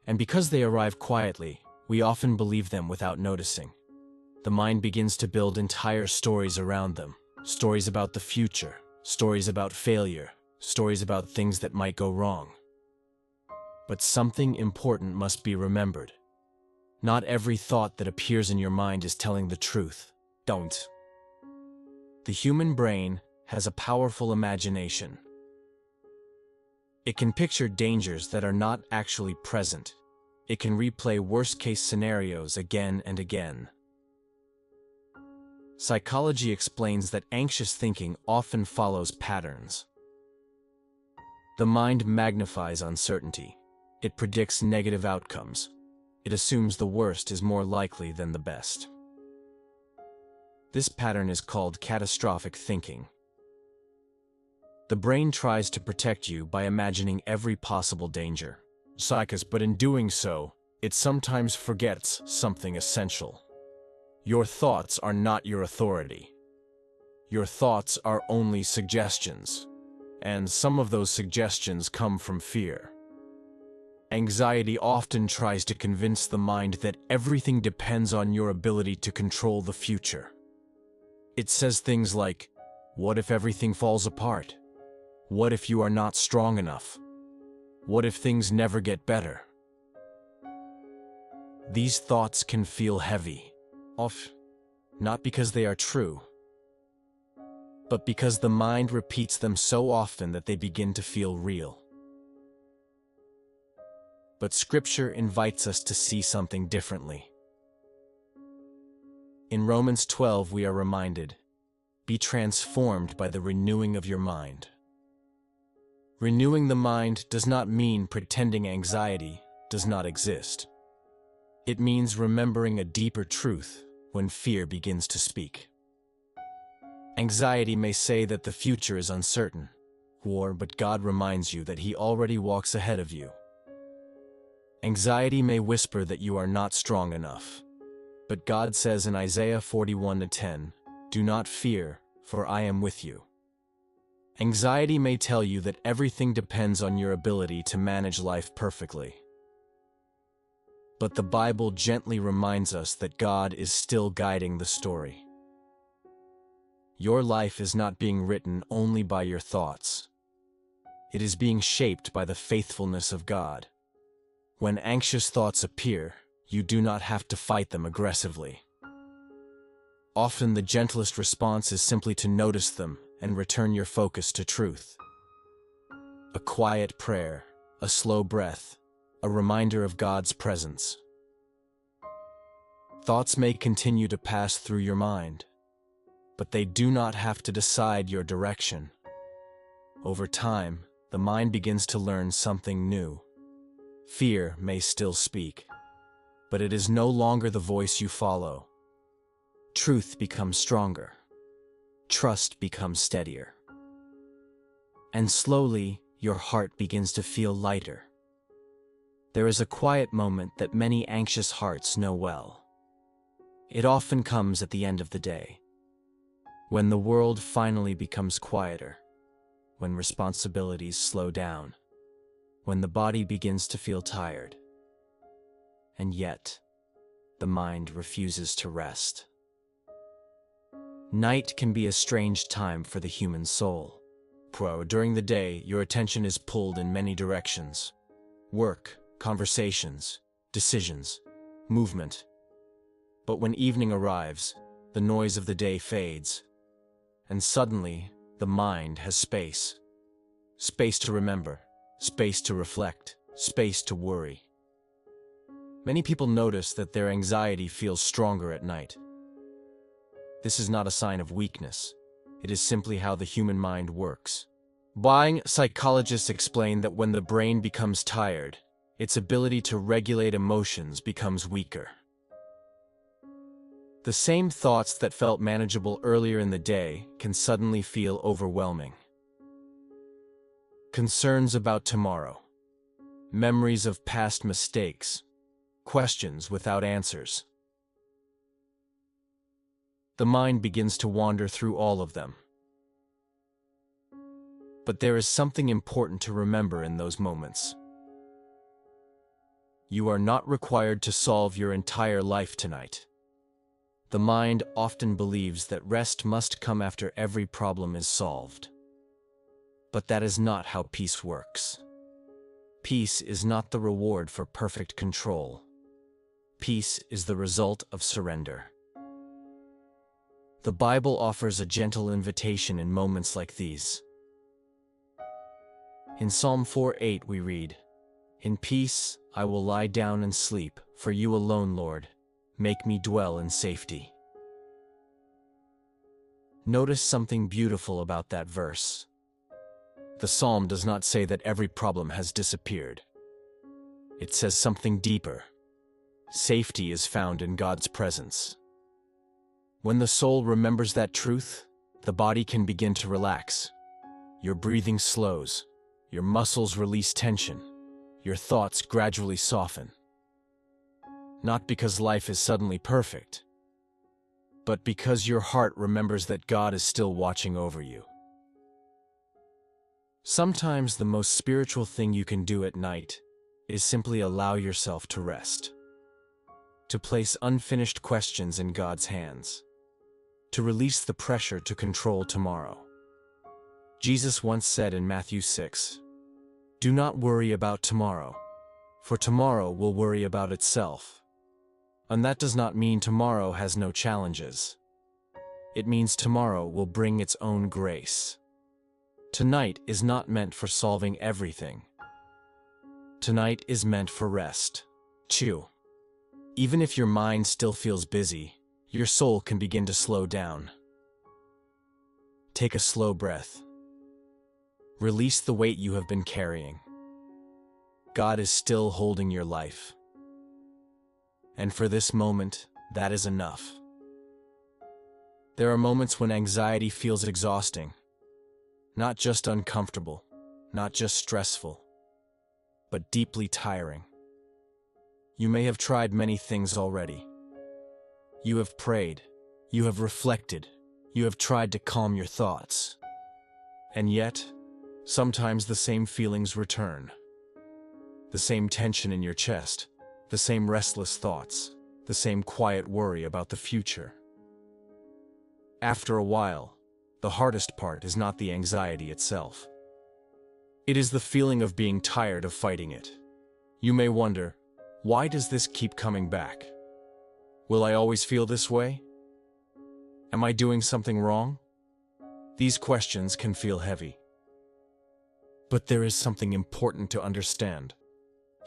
And because they arrive quietly, we often believe them without noticing. The mind begins to build entire stories around them, stories about the future, stories about failure, stories about things that might go wrong. But something important must be remembered. Not every thought that appears in your mind is telling the truth. Don't. The human brain has a powerful imagination. It can picture dangers that are not actually present. It can replay worst-case scenarios again and again. Psychology explains that anxious thinking often follows patterns. The mind magnifies uncertainty. It predicts negative outcomes. It assumes the worst is more likely than the best. This pattern is called catastrophic thinking. The brain tries to protect you by imagining every possible danger. But in doing so, it sometimes forgets something essential. Your thoughts are not your authority. Your thoughts are only suggestions, and some of those suggestions come from fear. Anxiety often tries to convince the mind that everything depends on your ability to control the future. It says things like, "What if everything falls apart? What if you are not strong enough? What if things never get better? These thoughts can feel heavy, not because they are true, but because the mind repeats them so often that they begin to feel real. But Scripture invites us to see something differently. In Romans 12, we are reminded, "Be transformed by the renewing of your mind." Renewing the mind does not mean pretending anxiety does not exist. It means remembering a deeper truth when fear begins to speak. Anxiety may say that the future is uncertain, but God reminds you that He already walks ahead of you. Anxiety may whisper that you are not strong enough, but God says in Isaiah 41:10, "Do not fear, for I am with you." Anxiety may tell you that everything depends on your ability to manage life perfectly. But the Bible gently reminds us that God is still guiding the story. Your life is not being written only by your thoughts. It is being shaped by the faithfulness of God. When anxious thoughts appear, you do not have to fight them aggressively. Often the gentlest response is simply to notice them and return your focus to truth. A quiet prayer, a slow breath, a reminder of God's presence. Thoughts may continue to pass through your mind, but they do not have to decide your direction. Over time, the mind begins to learn something new. Fear may still speak, but it is no longer the voice you follow. Truth becomes stronger. Trust becomes steadier. And slowly, your heart begins to feel lighter. There is a quiet moment that many anxious hearts know well. It often comes at the end of the day, when the world finally becomes quieter, when responsibilities slow down, when the body begins to feel tired. And yet, the mind refuses to rest. Night can be a strange time for the human soul. During the day, your attention is pulled in many directions. Work, conversations, decisions, movement. But when evening arrives, the noise of the day fades, and suddenly, the mind has space. Space to remember, space to reflect, space to worry. Many people notice that their anxiety feels stronger at night. This is not a sign of weakness. It is simply how the human mind works. Psychologists explain that when the brain becomes tired, its ability to regulate emotions becomes weaker. The same thoughts that felt manageable earlier in the day can suddenly feel overwhelming. Concerns about tomorrow, memories of past mistakes, questions without answers. The mind begins to wander through all of them. But there is something important to remember in those moments. You are not required to solve your entire life tonight. The mind often believes that rest must come after every problem is solved. But that is not how peace works. Peace is not the reward for perfect control. Peace is the result of surrender. The Bible offers a gentle invitation in moments like these. In Psalm 4:8 we read, "In peace I will lie down and sleep, for you alone, Lord, make me dwell in safety." Notice something beautiful about that verse. The psalm does not say that every problem has disappeared. It says something deeper. Safety is found in God's presence. When the soul remembers that truth, the body can begin to relax. Your breathing slows, your muscles release tension, your thoughts gradually soften. Not because life is suddenly perfect, but because your heart remembers that God is still watching over you. Sometimes the most spiritual thing you can do at night is simply allow yourself to rest, to place unfinished questions in God's hands, to release the pressure to control tomorrow. Jesus once said in Matthew 6, "Do not worry about tomorrow, for tomorrow will worry about itself." And that does not mean tomorrow has no challenges. It means tomorrow will bring its own grace. Tonight is not meant for solving everything. Tonight is meant for rest. 2. Even if your mind still feels busy, your soul can begin to slow down. Take a slow breath. Release the weight you have been carrying. God is still holding your life. And for this moment, that is enough. There are moments when anxiety feels exhausting. Not just uncomfortable, not just stressful, but deeply tiring. You may have tried many things already. You have prayed, you have reflected, you have tried to calm your thoughts. And yet, sometimes the same feelings return. The same tension in your chest, the same restless thoughts, the same quiet worry about the future. After a while, the hardest part is not the anxiety itself. It is the feeling of being tired of fighting it. You may wonder, why does this keep coming back? Will I always feel this way? Am I doing something wrong? These questions can feel heavy. But there is something important to understand.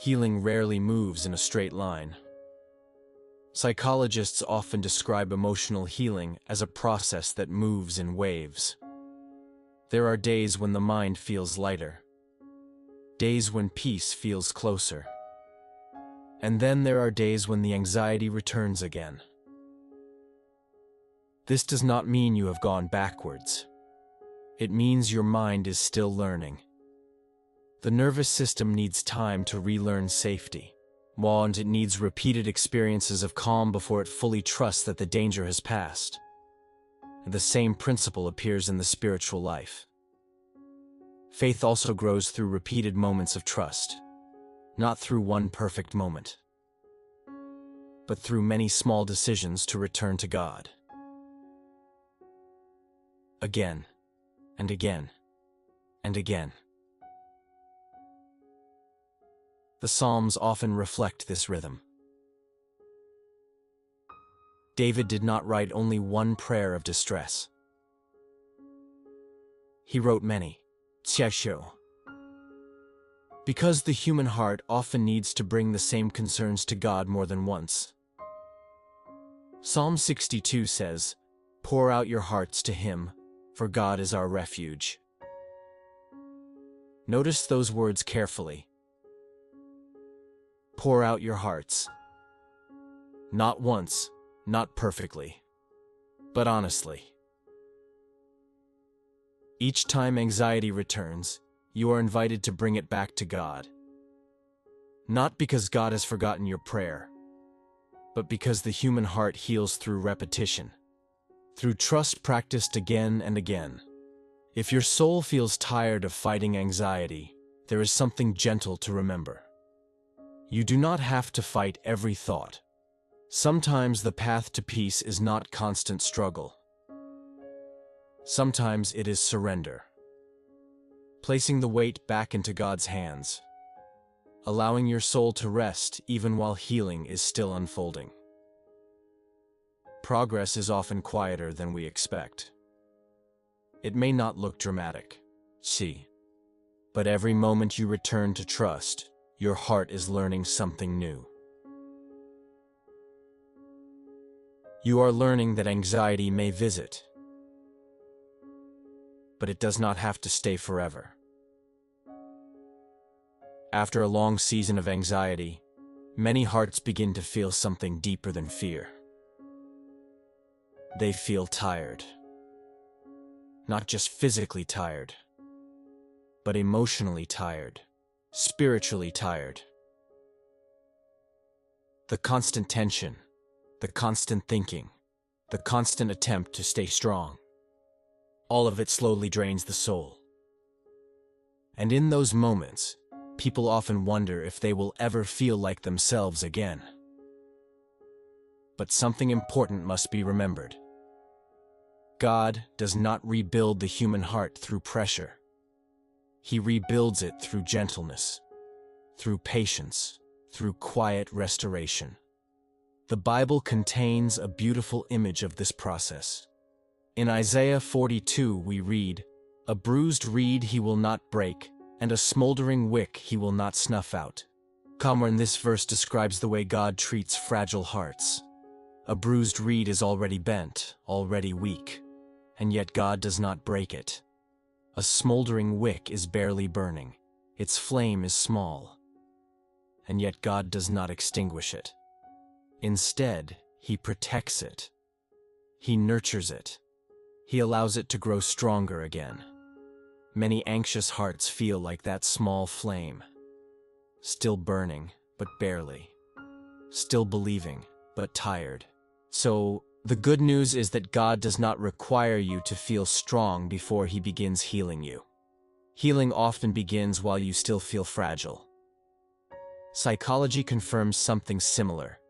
Healing rarely moves in a straight line. Psychologists often describe emotional healing as a process that moves in waves. There are days when the mind feels lighter, days when peace feels closer, and then there are days when the anxiety returns again. This does not mean you have gone backwards. It means your mind is still learning. The nervous system needs time to relearn safety, and it needs repeated experiences of calm before it fully trusts that the danger has passed. And the same principle appears in the spiritual life. Faith also grows through repeated moments of trust, not through one perfect moment, but through many small decisions to return to God. Again, and again, and again. The Psalms often reflect this rhythm. David did not write only one prayer of distress. He wrote many. Because the human heart often needs to bring the same concerns to God more than once. Psalm 62 says, "Pour out your hearts to Him, for God is our refuge." Notice those words carefully. Pour out your hearts. Not once, not perfectly, but honestly. Each time anxiety returns, you are invited to bring it back to God. Not because God has forgotten your prayer, but because the human heart heals through repetition, through trust practiced again and again. If your soul feels tired of fighting anxiety, there is something gentle to remember. You do not have to fight every thought. Sometimes the path to peace is not constant struggle. Sometimes it is surrender. Placing the weight back into God's hands. Allowing your soul to rest even while healing is still unfolding. Progress is often quieter than we expect. It may not look dramatic, but every moment you return to trust, your heart is learning something new. You are learning that anxiety may visit, but it does not have to stay forever. After a long season of anxiety, many hearts begin to feel something deeper than fear. They feel tired. Not just physically tired, but emotionally tired. Spiritually tired. The constant tension, the constant thinking, the constant attempt to stay strong, all of it slowly drains the soul. And in those moments, people often wonder if they will ever feel like themselves again. But something important must be remembered. God does not rebuild the human heart through pressure. He rebuilds it through gentleness, through patience, through quiet restoration. The Bible contains a beautiful image of this process. In Isaiah 42 we read, "A bruised reed he will not break, and a smoldering wick he will not snuff out." Cameron, this verse describes the way God treats fragile hearts. A bruised reed is already bent, already weak, and yet God does not break it. A smoldering wick is barely burning. Its flame is small, and yet God does not extinguish it. Instead, He protects it. He nurtures it. He allows it to grow stronger again. Many anxious hearts feel like that small flame. Still burning, but barely. Still believing, but tired. So, the good news is that God does not require you to feel strong before He begins healing you. Healing often begins while you still feel fragile. Psychology confirms something similar.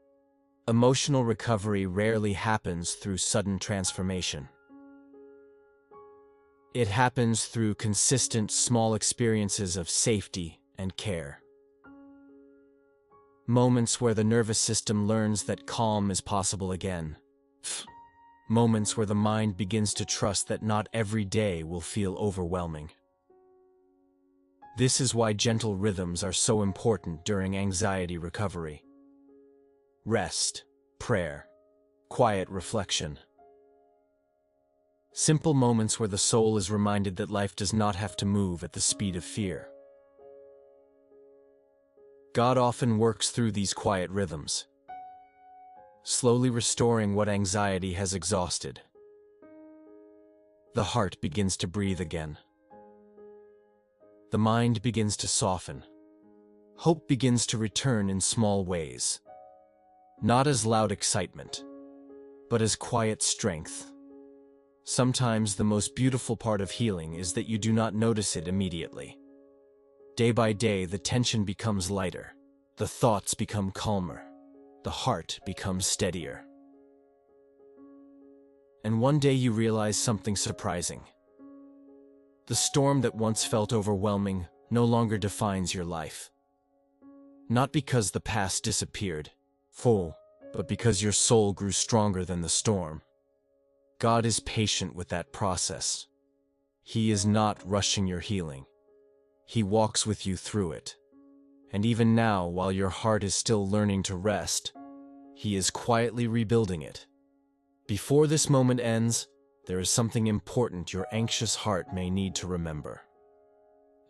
Emotional recovery rarely happens through sudden transformation. It happens through consistent, small experiences of safety and care. Moments where the nervous system learns that calm is possible again. Moments where the mind begins to trust that not every day will feel overwhelming. This is why gentle rhythms are so important during anxiety recovery. Rest, prayer, quiet reflection. Simple moments where the soul is reminded that life does not have to move at the speed of fear. God often works through these quiet rhythms, slowly restoring what anxiety has exhausted. The heart begins to breathe again. The mind begins to soften. Hope begins to return in small ways. Not as loud excitement, but as quiet strength. Sometimes the most beautiful part of healing is that you do not notice it immediately. Day by day, the tension becomes lighter. The thoughts become calmer. The heart becomes steadier. And one day you realize something surprising. The storm that once felt overwhelming no longer defines your life. Not because the past disappeared, but because your soul grew stronger than the storm. God is patient with that process. He is not rushing your healing. He walks with you through it. And even now, while your heart is still learning to rest, He is quietly rebuilding it. Before this moment ends, there is something important your anxious heart may need to remember.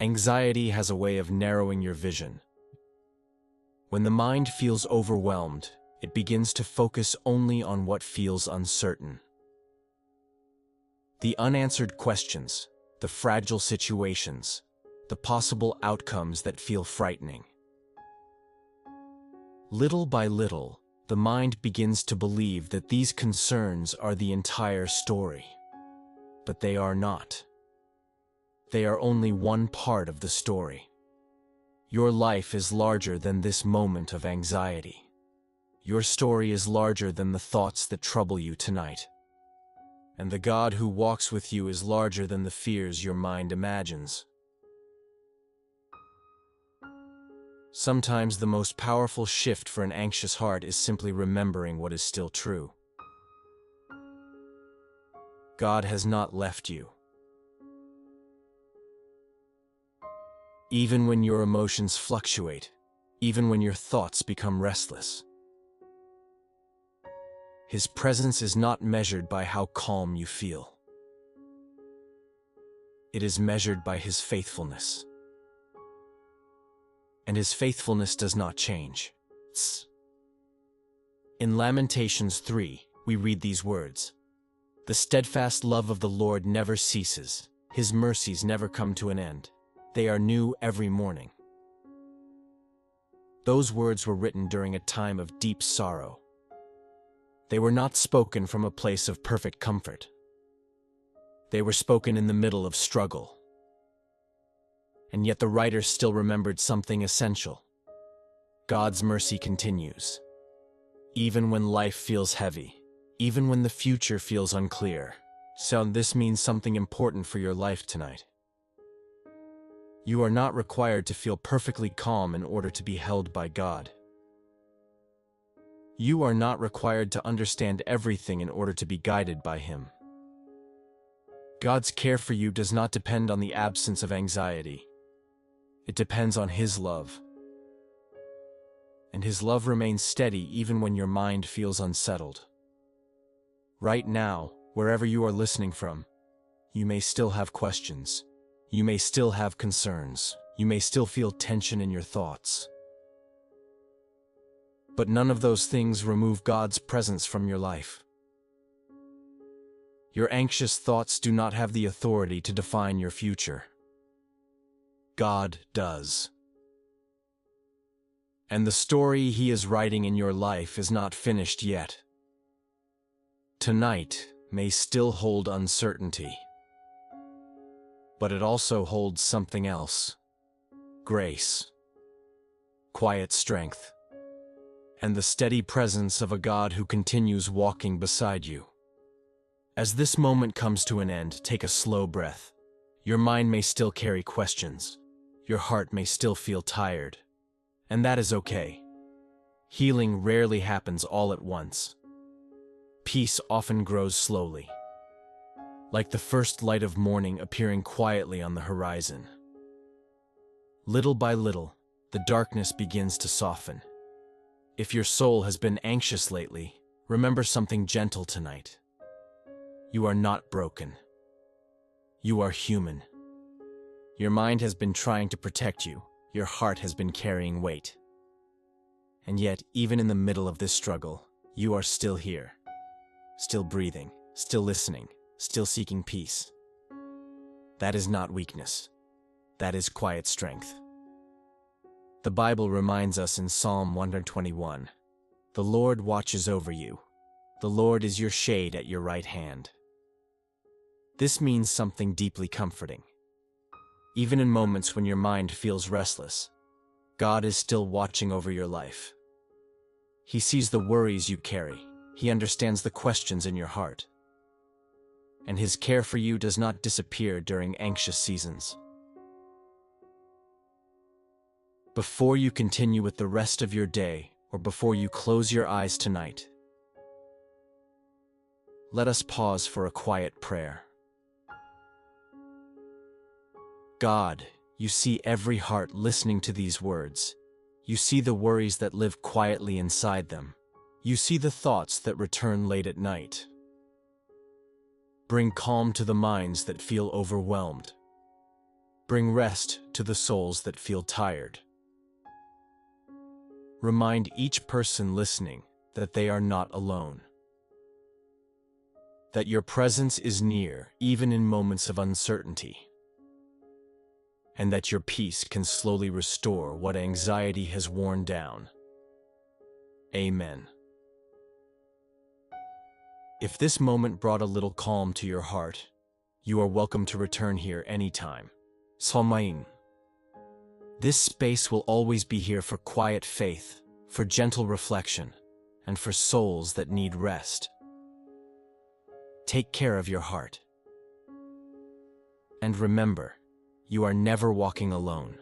Anxiety has a way of narrowing your vision. When the mind feels overwhelmed, it begins to focus only on what feels uncertain. The unanswered questions, the fragile situations, the possible outcomes that feel frightening. Little by little, the mind begins to believe that these concerns are the entire story. But they are not. They are only one part of the story. Your life is larger than this moment of anxiety. Your story is larger than the thoughts that trouble you tonight. And the God who walks with you is larger than the fears your mind imagines. Sometimes the most powerful shift for an anxious heart is simply remembering what is still true. God has not left you. Even when your emotions fluctuate, even when your thoughts become restless, His presence is not measured by how calm you feel. It is measured by His faithfulness. And His faithfulness does not change. In Lamentations 3, we read these words, "The steadfast love of the Lord never ceases. His mercies never come to an end. They are new every morning." Those words were written during a time of deep sorrow. They were not spoken from a place of perfect comfort. They were spoken in the middle of struggle. And yet the writer still remembered something essential. God's mercy continues. Even when life feels heavy, even when the future feels unclear, So this means something important for your life tonight. You are not required to feel perfectly calm in order to be held by God. You are not required to understand everything in order to be guided by Him. God's care for you does not depend on the absence of anxiety. It depends on His love. And His love remains steady even when your mind feels unsettled. Right now, wherever you are listening from, you may still have questions. You may still have concerns. You may still feel tension in your thoughts. But none of those things remove God's presence from your life. Your anxious thoughts do not have the authority to define your future. God does. And the story He is writing in your life is not finished yet. Tonight may still hold uncertainty. But it also holds something else. Grace, quiet strength, and the steady presence of a God who continues walking beside you. As this moment comes to an end, take a slow breath. Your mind may still carry questions. Your heart may still feel tired. And that is okay. Healing rarely happens all at once. Peace often grows slowly, like the first light of morning appearing quietly on the horizon. Little by little, the darkness begins to soften. If your soul has been anxious lately, remember something gentle tonight. You are not broken. You are human. Your mind has been trying to protect you. Your heart has been carrying weight. And yet, even in the middle of this struggle, you are still here. Still breathing, still listening, still seeking peace. That is not weakness. That is quiet strength. The Bible reminds us in Psalm 121, "The Lord watches over you. The Lord is your shade at your right hand." This means something deeply comforting. Even in moments when your mind feels restless, God is still watching over your life. He sees the worries you carry. He understands the questions in your heart. And His care for you does not disappear during anxious seasons. Before you continue with the rest of your day, or before you close your eyes tonight, let us pause for a quiet prayer. God, you see every heart listening to these words. You see the worries that live quietly inside them. You see the thoughts that return late at night. Bring calm to the minds that feel overwhelmed. Bring rest to the souls that feel tired. Remind each person listening that they are not alone. That your presence is near, even in moments of uncertainty. And that your peace can slowly restore what anxiety has worn down. Amen. If this moment brought a little calm to your heart, you are welcome to return here anytime. Salmain. This space will always be here for quiet faith, for gentle reflection, and for souls that need rest. Take care of your heart. And remember, you are never walking alone.